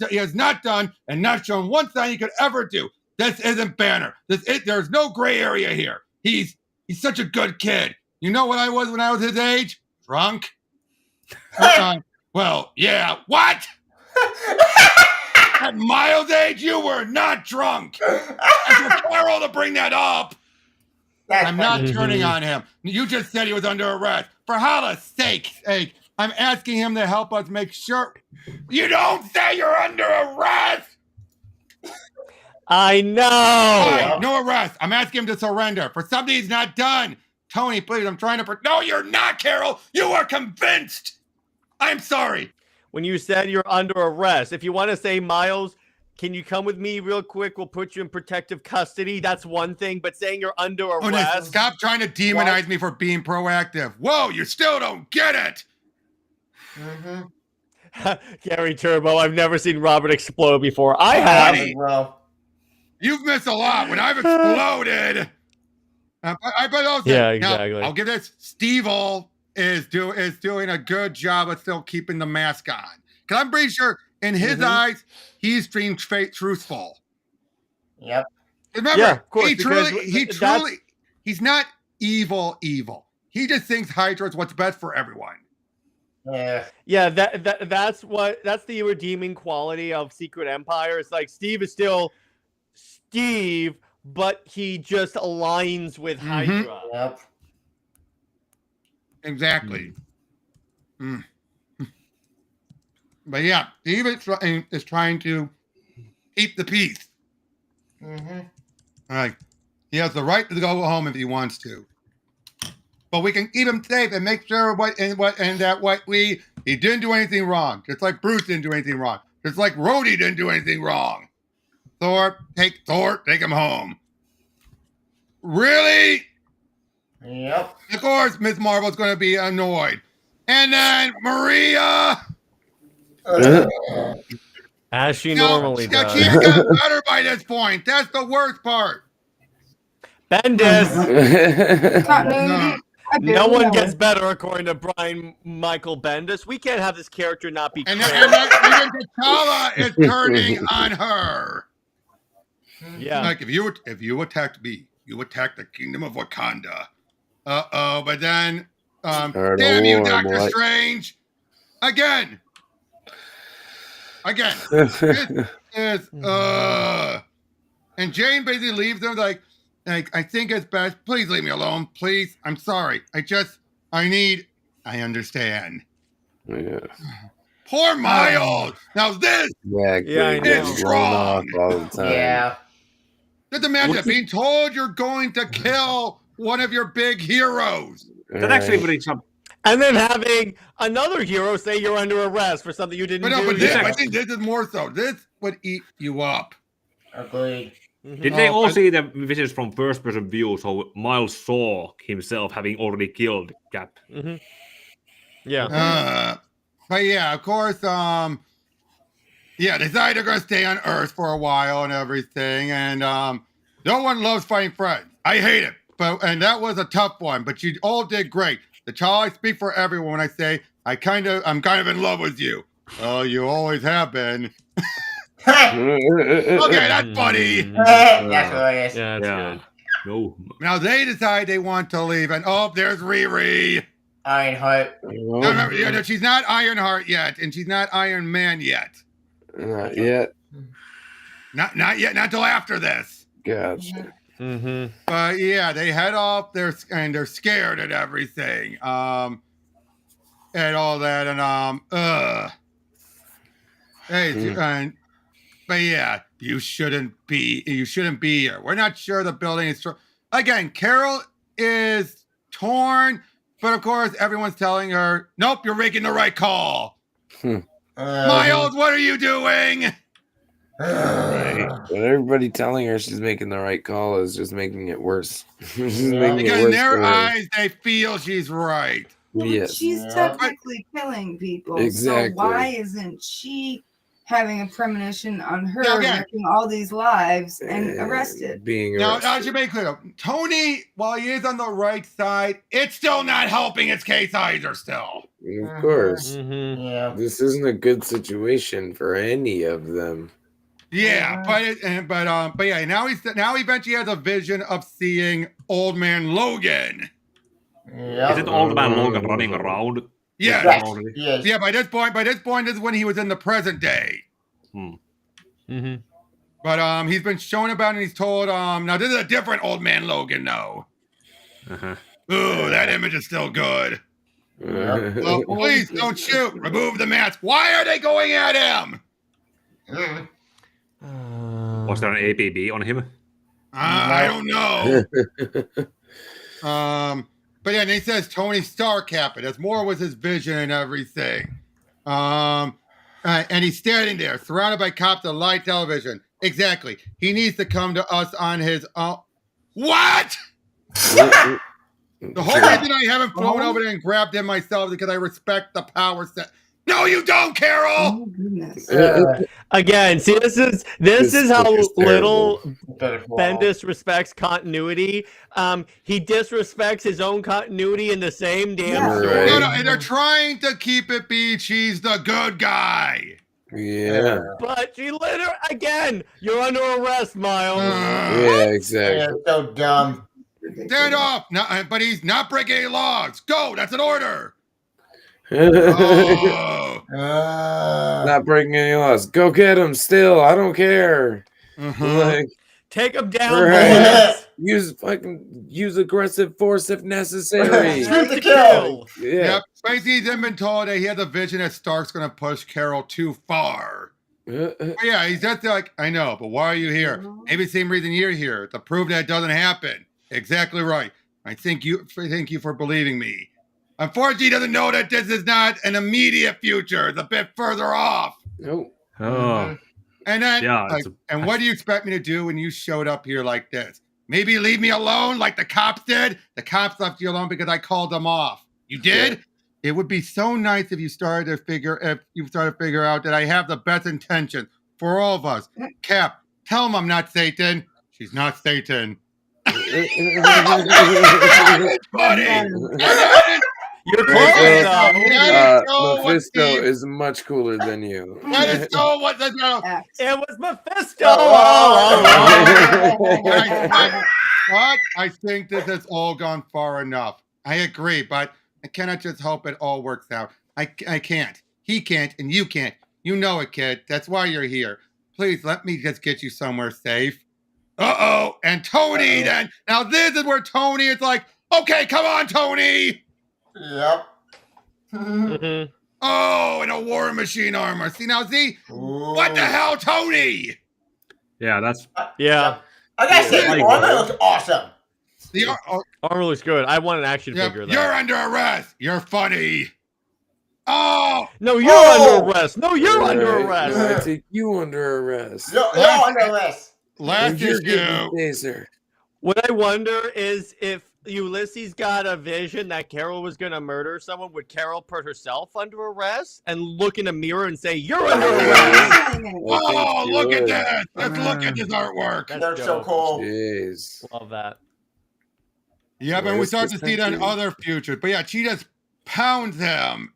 done and not shown one sign he could ever do. This isn't Banner. There's no gray area here. He's such a good kid. You know what I was when I was his age? Drunk. Well, yeah. What? At Miles' age, you were not drunk. And for Carol to bring that up, I'm not turning on him. You just said he was under arrest. For Allah's sake, I'm asking him to help us make sure. You don't say you're under arrest. I know. Fine, no arrest. I'm asking him to surrender for something he's not done. Tony, please, I'm trying to. No, you're not, Carol. You are convinced. I'm sorry. When you said you're under arrest, if you want to say, Miles, can you come with me real quick? We'll put you in protective custody. That's one thing. But saying you're under arrest. Stop trying to demonize me for being proactive. Whoa, you still don't get it. Gary Turbo, I've never seen Robert explode before. I have. Well, you've missed a lot when I've exploded. But also, yeah, exactly. Now, I'll give this. Steve-O is doing a good job of still keeping the mask on. Because I'm pretty sure in his eyes, he's being truthful. Yep. Remember, yeah, of course, he's not evil. He just thinks Hydra is what's best for everyone. Yeah, that's the redeeming quality of Secret Empire. It's like Steve is still Steve, but he just aligns with Hydra. Yep. Exactly. But yeah, Steve is trying to keep the peace. All right. He has the right to go home if he wants to. But we can keep him safe and make sure he didn't do anything wrong. Just like Bruce didn't do anything wrong. Just like Rhodey didn't do anything wrong. Thor, take him home. Really? Yep. Of course, Miss Marvel's going to be annoyed. And then Maria. As she normally does. She's gotten better by this point. That's the worst part. Bendis. No one gets know. better according to Brian Michael Bendis. We can't have this character not be. And even T'Challa is turning on her. Yeah. Like if you attacked me, you attacked the kingdom of Wakanda. But then damn you, Doctor Strange. Again. This is and Jane basically leaves them like I think it's best. Please leave me alone. Please. I'm sorry. I understand. Yeah. Poor Miles. Now this is wrong. All the time. Yeah. Just imagine being told you're going to kill one of your big heroes. That actually brings up. And then having another hero say you're under arrest for something you didn't do. But I think this is more so. This would eat you up. Agreed. Did they all see the visions from first-person view? So Miles saw himself having already killed Cap. Yeah. But yeah, of course. They decided they're gonna stay on Earth for a while and everything. And no one loves fighting friends. I hate it. And that was a tough one. But you all did great. I speak for everyone when I say I'm kind of in love with you. Oh, you always have been. Okay, that's funny. That's hilarious. Yeah, that's good. No. Now they decide they want to leave, and there's Riri. Ironheart. No, she's not Ironheart yet, and she's not Iron Man yet. Not yet. Not yet. Not till after this. Gotcha. But yeah, they head off. They're scared at everything. And all that, and hey, but yeah, you shouldn't be here. We're not sure the building is again. Carol is torn, but of course, everyone's telling her, "Nope, you're making the right call." Miles, what are you doing? Right. But everybody telling her she's making the right call is just making it worse. Because in their eyes, they feel she's right. Well, she's technically killing people. Exactly. So why isn't she having a premonition on her, wrecking all these lives and arrested? Now, I should make clear, Tony, while he is on the right side, it's still not helping its case either. Still, of course, Yeah. this isn't a good situation for any of them. Yeah, but yeah, now eventually has a vision of seeing Old Man Logan. Yep. Is it Old Man Logan running around? Yeah, Yes. yeah. By this point, this is when he was in the present day. But he's been shown about, and he's told now this is a different Old Man Logan though. Ooh, that image is still good. Well, please don't shoot. Remove the mask. Why are they going at him? Was there an APB on him? I don't know. But yeah, and he says Tony Stark happened. That's more was his vision and everything. And he's standing there, surrounded by cops and light television. Exactly. He needs to come to us on his own. What? The whole reason I haven't flown over there and grabbed him myself is because I respect the power set. No, you don't, Carol. Oh goodness. Again, see, this is how little Bendis respects continuity. He disrespects his own continuity in the same damn story. No, and they're trying to keep it beach. He's the good guy. Yeah. But she literally, again, you're under arrest, Miles. Yeah, exactly. Yeah, so dumb. Stand off. No, but he's not breaking any laws. Go. That's an order. Not breaking any laws. Go get him still. I don't care. Like, take him down. Use aggressive force if necessary. Shoot the kill. Yep. Spacey's been told that he has a vision that Stark's going to push Carol too far. Yeah, he's just like, I know, but why are you here? Maybe the same reason you're here, to prove that it doesn't happen. Exactly right. I thank you for believing me. Unfortunately, he doesn't know that this is not an immediate future. It's a bit further off. Oh. And then, and what do you expect me to do when you showed up here like this? Maybe leave me alone like the cops did? The cops left you alone because I called them off. You did? Yeah. It would be so nice if you started to figure out that I have the best intentions for all of us. Cap, tell him I'm not Satan. She's not Satan. Buddy. You're close, Mephisto is much cooler than you. That is so what the It was Mephisto. But I think this has all gone far enough. I agree, but I cannot just hope it all works out. I can't. He can't, and you can't. You know it, kid. That's why you're here. Please let me just get you somewhere safe. And Tony then. Now this is where Tony is like, okay, come on, Tony. Yep. Oh, in a War Machine armor. What the hell, Tony? Yeah, that's... I gotta say, the armor looks awesome. The armor looks good. I want an action figure of that. You're under arrest. You're funny. Oh! No, you're under arrest. No, you're under arrest. No, I take you under arrest. You're under arrest. Last year's taser. What I wonder is if Ulysses got a vision that Carol was going to murder someone, would Carol put herself under arrest and look in a mirror and say, you're under arrest? Oh, look at this. Let's look at this artwork. That's so cool. Jeez. Love that. Yeah, but we start to see that in other futures. But yeah, she just pounds him.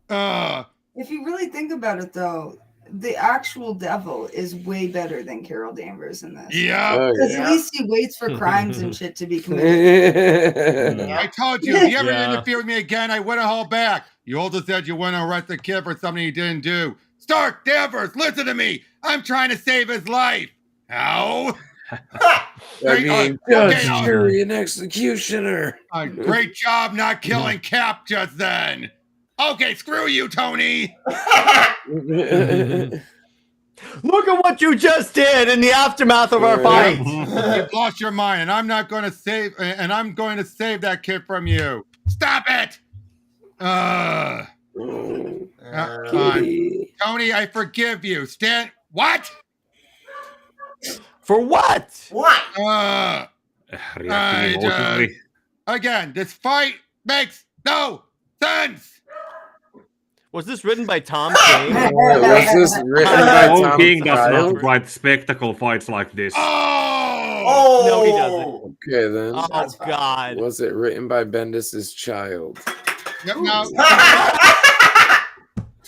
If you really think about it, though, the actual devil is way better than Carol Danvers in this. Yeah. Because at least he waits for crimes and shit to be committed. I told you, if you ever interfere with me again, I wouldn't hold back. You also said you wouldn't arrest the kid for something he didn't do. Stark, Danvers, listen to me. I'm trying to save his life. How? I mean, judge, jury, and executioner. Great job not killing Cap just then. Okay, screw you, Tony. Look at what you just did in the aftermath of our fight. You've lost your mind, and I'm not going to save. And I'm going to save that kid from you. Stop it. Tony, I forgive you. Stan, what? For what? What? Again, this fight makes no sense. Was this written by Tom King? Was this written by Tom King does Kyle? not write spectacle fights like this. Oh! No, he doesn't. Okay, then. Oh, God. Was it written by Bendis's child? Yep, no.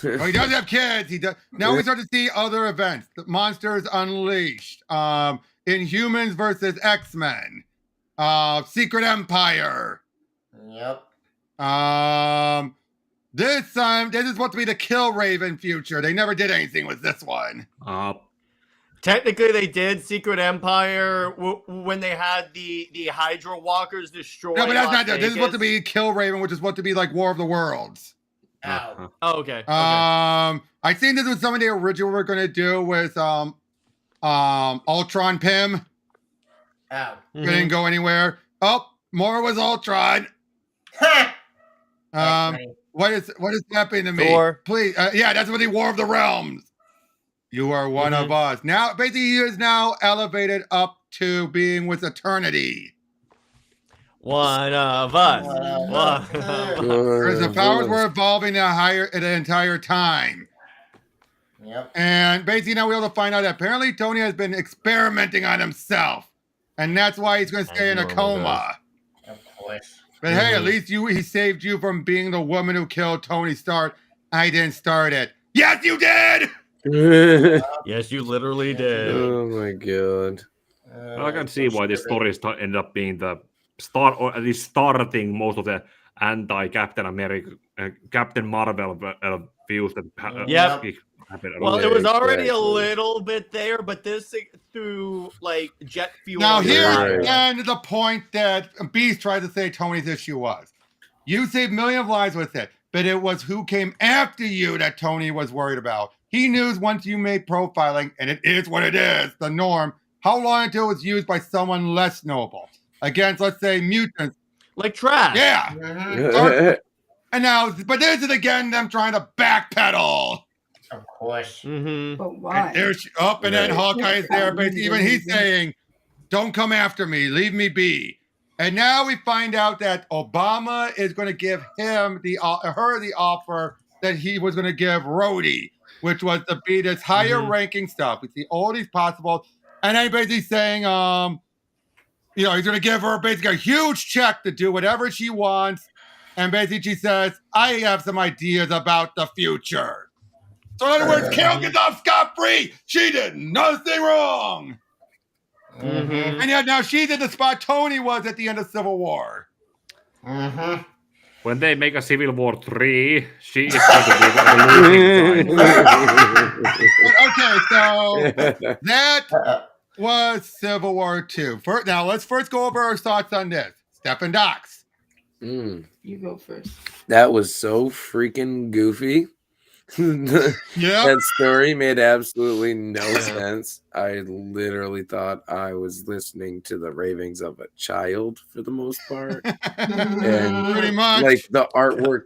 Oh, he does have kids. He does. Now we start to see other events. The Monsters Unleashed. Inhumans versus X-Men. Secret Empire. Yep. This is supposed to be the Kill Raven future. They never did anything with this one. Technically, they did Secret Empire when they had the Hydra Walkers destroy. No, but that's not. Vegas. This is supposed to be Kill Raven, which is supposed to be like War of the Worlds. Oh. Oh, okay. I think this was something they originally were going to do with Ultron Pym. Oh. It didn't go anywhere. Oh, more was Ultron. What is happening to me? Thor. Please, yeah, that's what the War of the Realms. You are one of us. Now, basically, he is now elevated up to being with Eternity. One of us. Because the powers were evolving the entire time. Yep. And basically, now we're able to find out that apparently Tony has been experimenting on himself, and that's why he's going to stay in a coma. Of course. But hey, at least he saved you from being the woman who killed Tony Stark. I didn't start it. Yes, you did! Yes, you literally did. Oh my god. I can see why this story ended up being the start, or at least starting most of the anti-Captain America, Captain Marvel views that happened. Well, it was already a little bit there, but this through like jet fuel. Now here's again the point that Beast tried to say Tony's issue was. You saved millions of lives with it, but it was who came after you that Tony was worried about. He knew once you made profiling, and it is what it is, the norm, how long until it was used by someone less noble against, let's say, mutants. Like trash. Yeah. And now, but this is again them trying to backpedal. Of course. But why? And there's up, and then Hawkeye is there, but even he's saying, "Don't come after me, leave me be." And now we find out that Obama is going to give him her the offer that he was going to give Rhodey, which was to be this higher ranking stuff. It's the oldest possible, and then basically saying, he's going to give her basically a huge check to do whatever she wants, and basically she says, "I have some ideas about the future." So in other words, Carol gets off scot-free. She did nothing wrong. And yet now she's in the spot Tony was at the end of Civil War. When they make a Civil War 3, she is going to be the losing side. Okay, so that was Civil War 2. Now let's first go over our thoughts on this. Steph and Docs. You go first. That was so freaking goofy. That story made absolutely no sense. I literally thought I was listening to the ravings of a child for the most part. And pretty much, like the artwork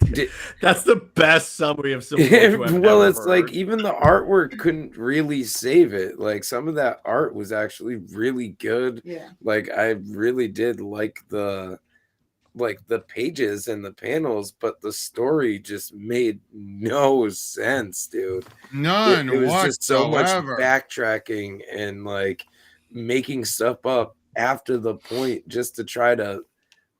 that's the best summary of Civil War. Well, it's like even the artwork couldn't really save it. Like some of that art was actually really good. Like I really did like the pages and the panels, but the story just made no sense, dude. None. It was just so much backtracking and like making stuff up after the point just to try to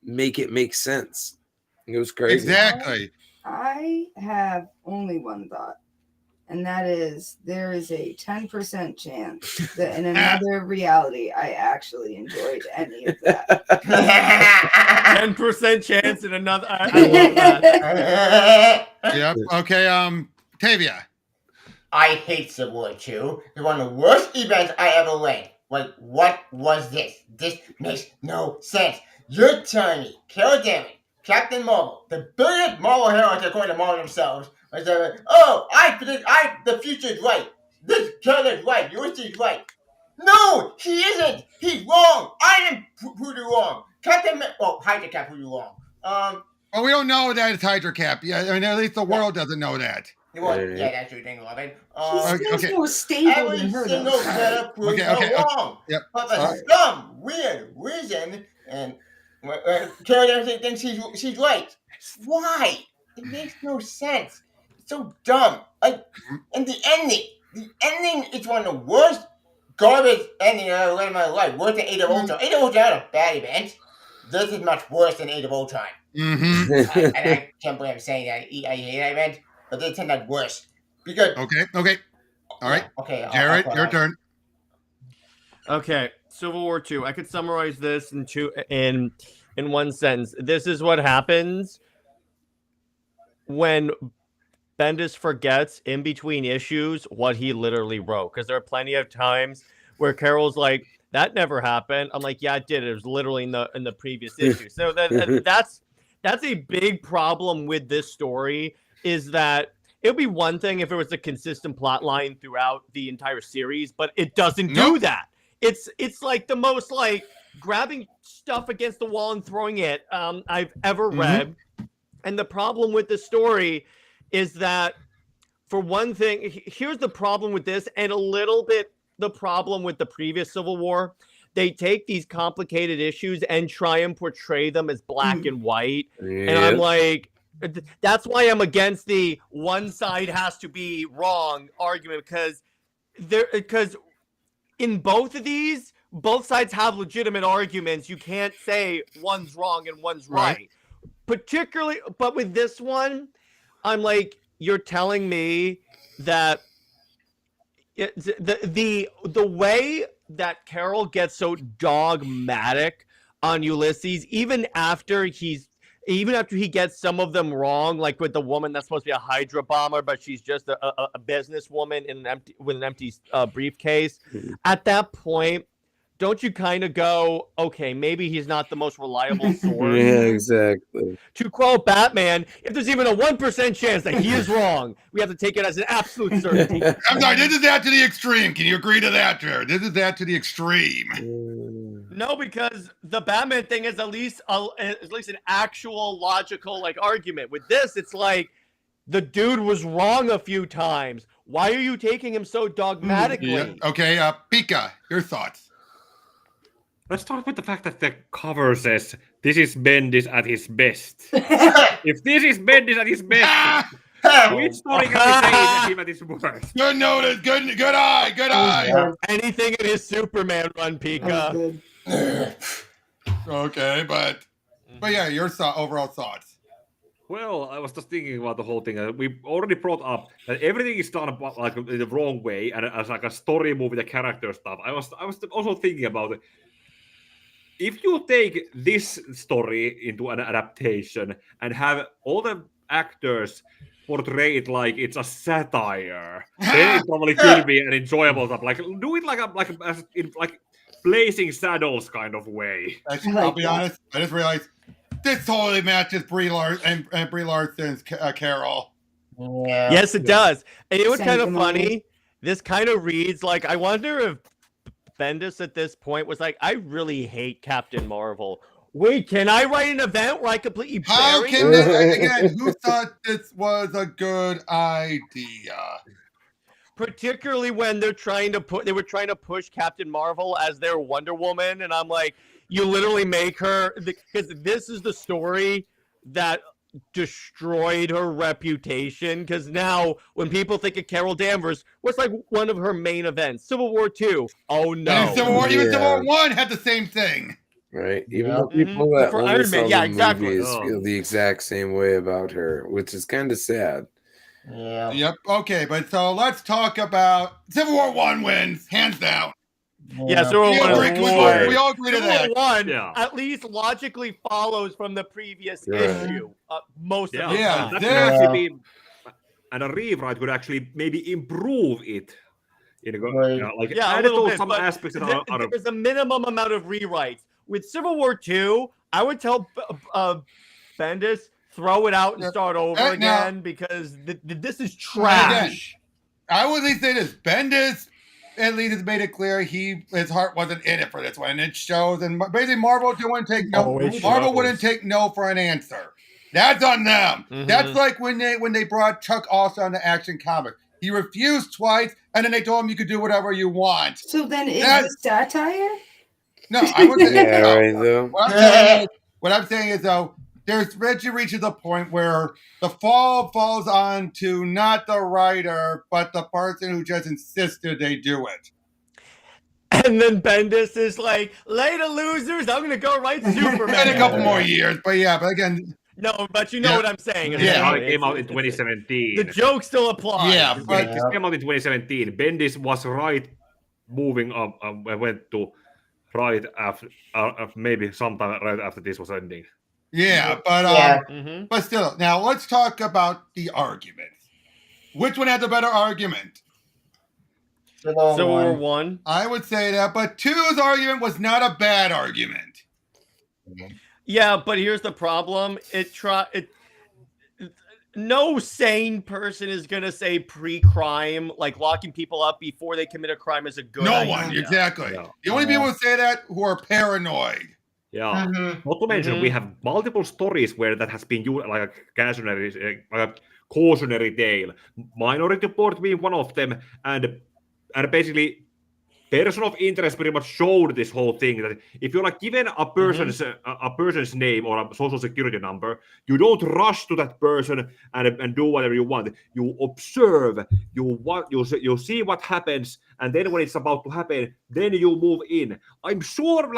make it make sense. It was crazy. Exactly. I have only one thought, and that is there is a 10% chance that in another reality I actually enjoyed any of that. 10% chance in another. I love that. Yep. Okay. Tavia. I hate Civil War 2. It's one of the worst events I ever read. Like, what was this? This makes no sense. You're telling me Carol Danvers, Captain Marvel, the biggest Marvel heroes according to Marvel themselves, was I predict the future is right. This character is right. Ulysses is right. No, he isn't. He's wrong. I didn't prove you wrong. Hydra Cap proved you wrong. Well, we don't know that it's Hydra Cap. Yeah, I mean, at least the world doesn't know that. Well, yeah, that's your thing, Robin. He's more stable than her. Every single letter proves wrong. Yep. But for some weird reason, and Carol Danvers thinks she's right. Why? It makes no sense. It's so dumb. Like, and the ending is one of the worst garbage ending I've ever read in my life. Worse than Age of Ultron. Age of Ultron had a bad event. This is much worse than Age of Ultron. And I can't believe I'm saying that. I hate that event. But they tend to worse because. Okay. All right. Okay. Jared, your turn. Okay, Civil War 2. I could summarize this in one sentence. This is what happens when Bendis forgets in between issues what he literally wrote. Because there are plenty of times where Carol's like, "That never happened." I'm like, "Yeah, it did. It was literally in the previous issue." So that's a big problem with this story. Is that it would be one thing if it was a consistent plot line throughout the entire series, but it doesn't do that. It's like the most like grabbing stuff against the wall and throwing it I've ever read. And the problem with the story is that, for one thing, here's the problem with this, and a little bit the problem with the previous Civil War. They take these complicated issues and try and portray them as black and white. And I'm like, that's why I'm against the one side has to be wrong argument, because in both of these, both sides have legitimate arguments. You can't say one's wrong and one's right. Particularly, but with this one, I'm like, you're telling me that the way that Carol gets so dogmatic on Ulysses, even after he gets some of them wrong, like with the woman that's supposed to be a Hydra bomber, but she's just a businesswoman with an empty briefcase. At that point, don't you kind of go, okay, maybe he's not the most reliable source? Yeah, exactly. To quote Batman, if there's even a 1% chance that he is wrong, we have to take it as an absolute certainty. I'm sorry, this is that to the extreme. Can you agree to that, Jared? This is that to the extreme. No, because the Batman thing is at least an actual logical argument. With this, it's like the dude was wrong a few times. Why are you taking him so dogmatically? Yeah. Okay, Pika, your thoughts. Let's start with the fact that the cover says, "This is Bendis at his best." If this is Bendis at his best, which story can we say is him at his worst? Good notice. Good eye. Anything in his Superman run, Pika. Okay, but yeah, your overall thoughts. Well, I was just thinking about the whole thing. We already brought up that everything is done like in the wrong way, and as like a story movie, the character stuff. I was also thinking about it. If you take this story into an adaptation and have all the actors portray it like it's a satire, then it probably could be an enjoyable stuff. Like do it like Blazing Saddles kind of way. I'll be honest. I just realized this totally matches Brie Larson and Brie Larson's Carol. Yeah. Yes, it does. And it was kind of funny. This kind of reads like, I wonder if Bendis at this point was like, I really hate Captain Marvel. Wait, can I write an event where I completely bury again, who thought this was a good idea? Particularly when they were trying to push Captain Marvel as their Wonder Woman, and I'm like, you literally make her, because this is the story that destroyed her reputation, because now when people think of Carol Danvers, what's like one of her main events? Civil War 2. Oh no. And Civil War, even Civil War 1 had the same thing. Right. Even though people that For only Iron saw Man, the yeah, exactly. movies feel the exact same way about her, which is kind of sad. Yeah. Yep. Okay, but so let's talk about Civil War 1 wins, hands down. Yeah, Civil War 1 we all agree to that. Civil War 1 at least logically follows from the previous issue most of the time. That could actually be, and a rewrite could actually maybe improve it. Add a little bit, some aspects that are there's a minimum amount of rewrites. With Civil War 2, I would tell Bendis, throw it out and start over again because this is trash. I would at least say this. Bendis at least has made it clear his heart wasn't in it for this one, and it shows. And basically, Marvel wouldn't take no. Marvel wouldn't take no for an answer. That's on them. That's like when they brought Chuck Austin on the Action Comics. He refused twice, and then they told him you could do whatever you want. So then is it satire? No, I wouldn't say yeah, right, though. What I'm saying is, though, Reggie reaches a point where the fall falls on to not the writer, but the person who just insisted they do it. And then Bendis is like, later, losers, I'm going to go write Superman. In a couple more years, but again... No, but you know what I'm saying. Yeah, it came out in 2017. The joke still applies. Yeah, but it came out in 2017. Bendis was right moving up. Went to right after maybe sometime right after this was ending. Yeah, but but still. Now let's talk about the arguments. Which one had the better argument? Civil War 1. I would say that, but 2's argument was not a bad argument. Yeah, but here's the problem. No sane person is going to say pre-crime, like locking people up before they commit a crime is a good idea. No one, exactly. No. The only people who say that who are paranoid. Yeah. Not to mention, we have multiple stories where that has been used like a cautionary tale. Minority Report being one of them, and basically person of interest pretty much showed this whole thing that if you're given a person's name or a social security number, you don't rush to that person and do whatever you want. You observe, you see what happens, and then when it's about to happen, then you move in. I'm sure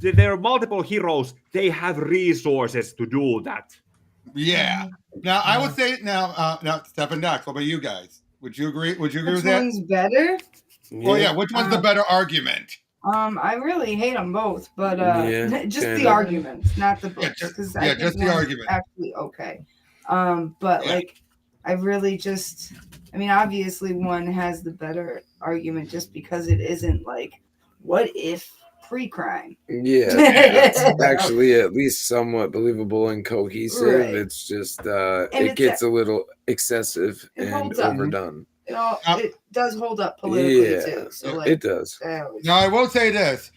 there are multiple heroes, they have resources to do that. Yeah. Now I would say now Steph and Dax, what about you guys? Would you agree? Would you agree with that? Which one's better? Well, yeah. Which one's the better argument? I really hate them both, but just the arguments, not the books, because I think just the argument. Actually, okay. But I really just, obviously one has the better argument just because it isn't what if pre-crime? Yeah, it's actually at least somewhat believable and cohesive. Right. It's just it gets a little excessive and overdone. It does hold up politically too. So it does. Now I will say this: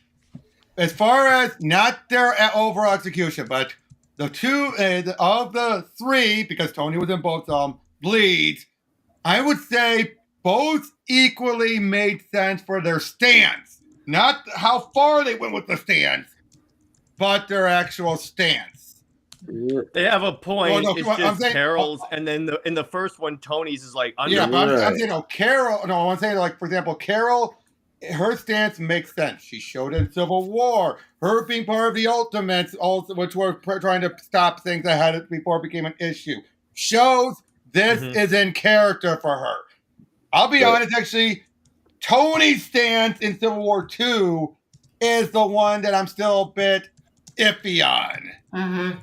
as far as not their overall execution, but the two of the three, because Tony was in both of them, bleeds. I would say both equally made sense for their stance. Not how far they went with the stance, but their actual stance. They have a point. It's just Carol's, and then in the first one, Tony's is like under. Yeah, but I'm saying Carol. No, I want to say for example, Carol, her stance makes sense. She showed in Civil War. Her being part of the Ultimates, also, which were trying to stop things that had before it became an issue, shows this is in character for her. I'll be honest, actually, Tony's stance in Civil War 2 is the one that I'm still a bit iffy on.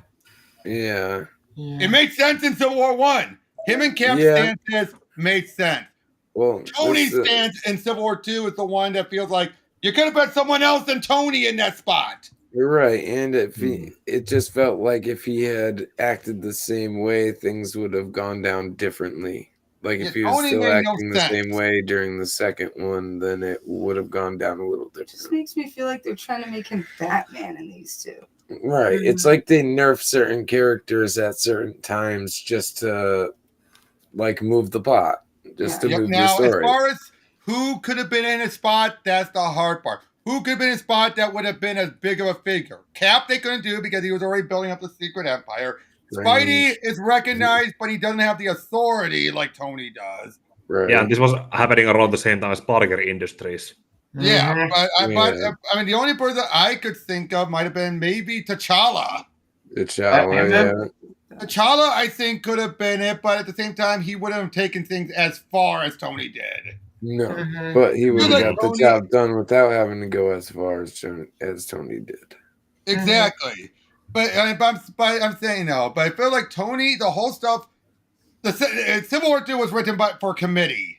Yeah. It made sense in Civil War 1. Him and Cap's stances made sense. Well, Tony's stance in Civil War 2 is the one that feels like you could have put someone else than Tony in that spot. You're right. And it just felt like if he had acted the same way, things would have gone down differently. Like if he was still acting the same way during the second one, then it would have gone down a little different. It just makes me feel like they're trying to make him Batman in these two. Right. It's like they nerf certain characters at certain times just to move the plot, just to move the story. As far as who could have been in a spot, that's the hard part. Who could have been in a spot that would have been as big of a figure? Cap they couldn't do because he was already building up the secret empire. Spidey is recognized, but he doesn't have the authority like Tony does. Right. Yeah, this was happening around the same time as Parker Industries. Yeah, but I mean, the only person I could think of might have been maybe T'Challa. T'Challa, T'Challa, I think, could have been it, but at the same time, he wouldn't have taken things as far as Tony did. No, but he would have got the job done without having to go as far as Tony did. Exactly. But I'm saying no. But I feel like Tony, the whole stuff, the Civil War II was written for committee.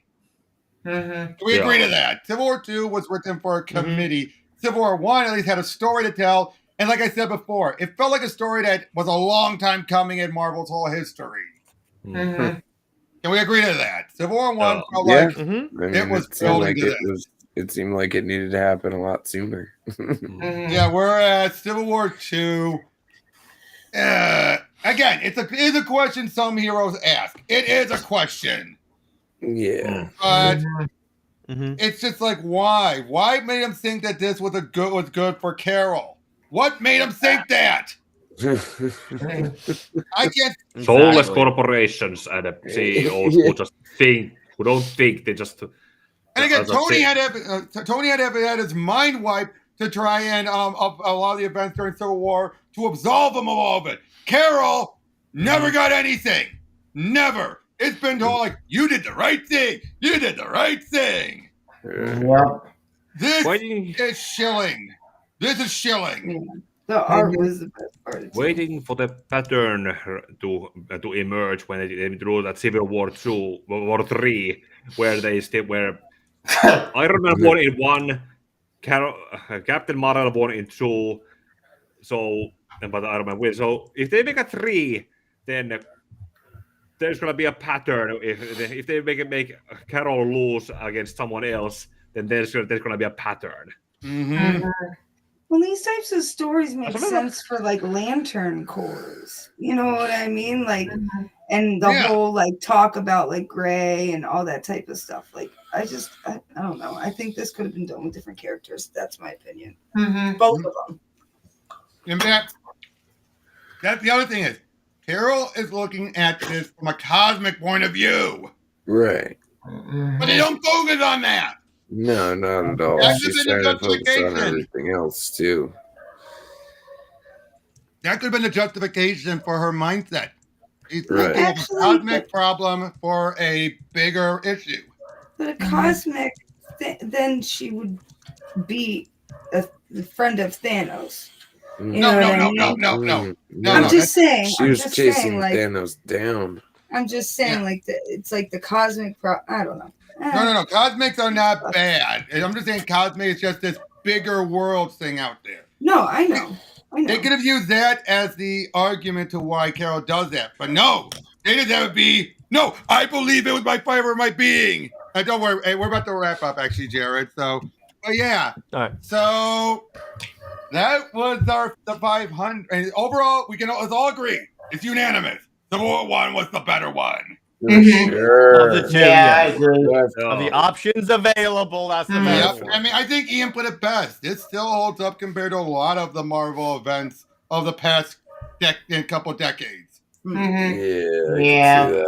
Can we agree to that? Civil War II was written for a committee. Civil War I at least had a story to tell. And like I said before, it felt like a story that was a long time coming in Marvel's whole history. Can we agree to that? Civil War I felt like it was building to this. It seemed like it needed to happen a lot sooner. Yeah, whereas Civil War II, again, it is a question some heroes ask. It is a question. Yeah. But it's just like, why? Why made him think that this was good for Carol? What made him think that? I can't. Soulless corporations and CEOs who don't think, they just. And again, Tony had his mind wiped to try and allow the events during Civil War to absolve him of all of it. Carol never got anything. Never. It's been told like, you did the right thing. You did the right thing. This is shilling. This is shilling. The art was the best part. Waiting for the pattern to emerge when they drew that Civil War War 3, where they still were Iron Man won in 1, Captain Marvel won in 2, but Iron Man wins. So if they make a 3, then there's gonna be a pattern. If they make Carol lose against someone else, then there's gonna be a pattern. Well, these types of stories make sense for like Lantern Corps. You know what I mean? Like, and the whole like talk about like Gray and all that type of stuff. Like, I don't know. I think this could have been done with different characters. That's my opinion. Both of them. In fact, that's the other thing is, Carol is looking at this from a cosmic point of view. Right. But they don't focus on that. No, not at all. She's trying to focus on everything else, too. That could have been the justification for her mindset. She's thinking of a cosmic problem for a bigger issue. But a cosmic, then she would be a friend of Thanos. No. I'm just saying. She was chasing Thanos down. I'm just saying, it's like the cosmic. I don't know. No. Cosmics are not bad. I'm just saying cosmic is just this bigger world thing out there. No, I know. They could have used that as the argument to why Carol does that. But no, they just have it be, no, I believe it was my fiber of my being. Don't worry. Hey, we're about to wrap up, actually, Jared. So, but yeah. All right. So that was the 500. And overall, let's all agree. It's unanimous. Civil War 1 was the better one. Sure. Of the two, I agree. Of the options available, that's the best. I mean, I think Ian put it best. It still holds up compared to a lot of the Marvel events of the past couple decades. Yeah.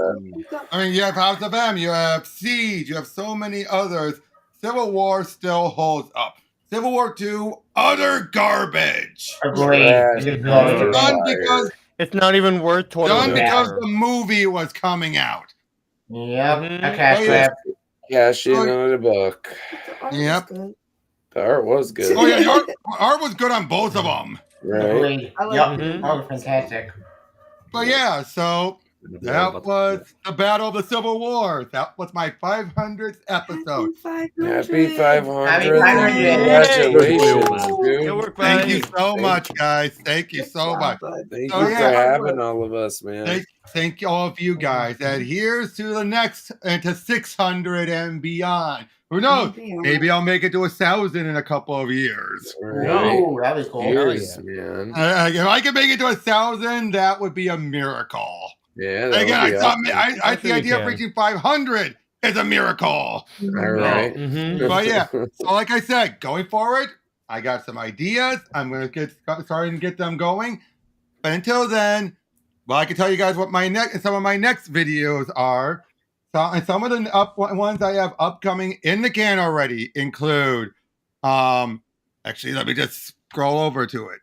I mean, you have House of M, you have Siege, you have so many others. Civil War still holds up. Civil War 2, utter garbage. Agreed. Done because it's not even worth done because the movie was coming out. Yep. Cash in on the book. Yep. The art was good. Oh yeah, art was good on both of them. Right. Yep. Oh, fantastic. But yeah, so that was the Battle of the Civil War. That was my 500th episode. Happy 500. Happy 500. Congratulations, dude. Thank you so much, guys. Thank you so much. Thank you for having all of us, man. Thank all of you guys. And here's to the next, and to 600 and beyond. Who knows? Maybe I'll make it to 1,000 in a couple of years. Oh, that was cool. Cheers, man. If I can make it to 1,000, that would be a miracle. Yeah. Again, I the idea of reaching 500 is a miracle. All right. But yeah, so like I said, going forward, I got some ideas. I'm going to starting to get them going. But until then, well, I can tell you guys what some of my next videos are. So, and some of the ones I have upcoming in the can already include Actually, let me just scroll over to it.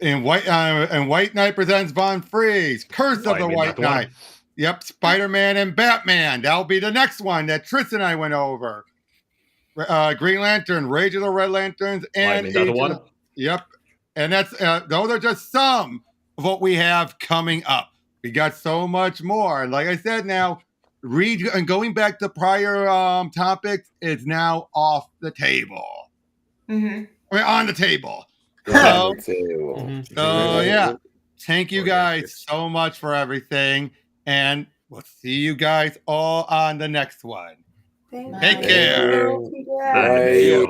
And White Knight presents Von Freeze, Curse of the White Knight. Yep, Spider-Man and Batman. That'll be the next one that Tristan and I went over. Green Lantern, Rage of the Red Lanterns, and yep. And that's those are just some of what we have coming up. We got so much more. And like I said, now and going back to prior topics is now off the table. Mm-hmm. I mean, on the table. So yeah. Thank you guys so much for everything. And we'll see you guys all on the next one. Take care. Bye.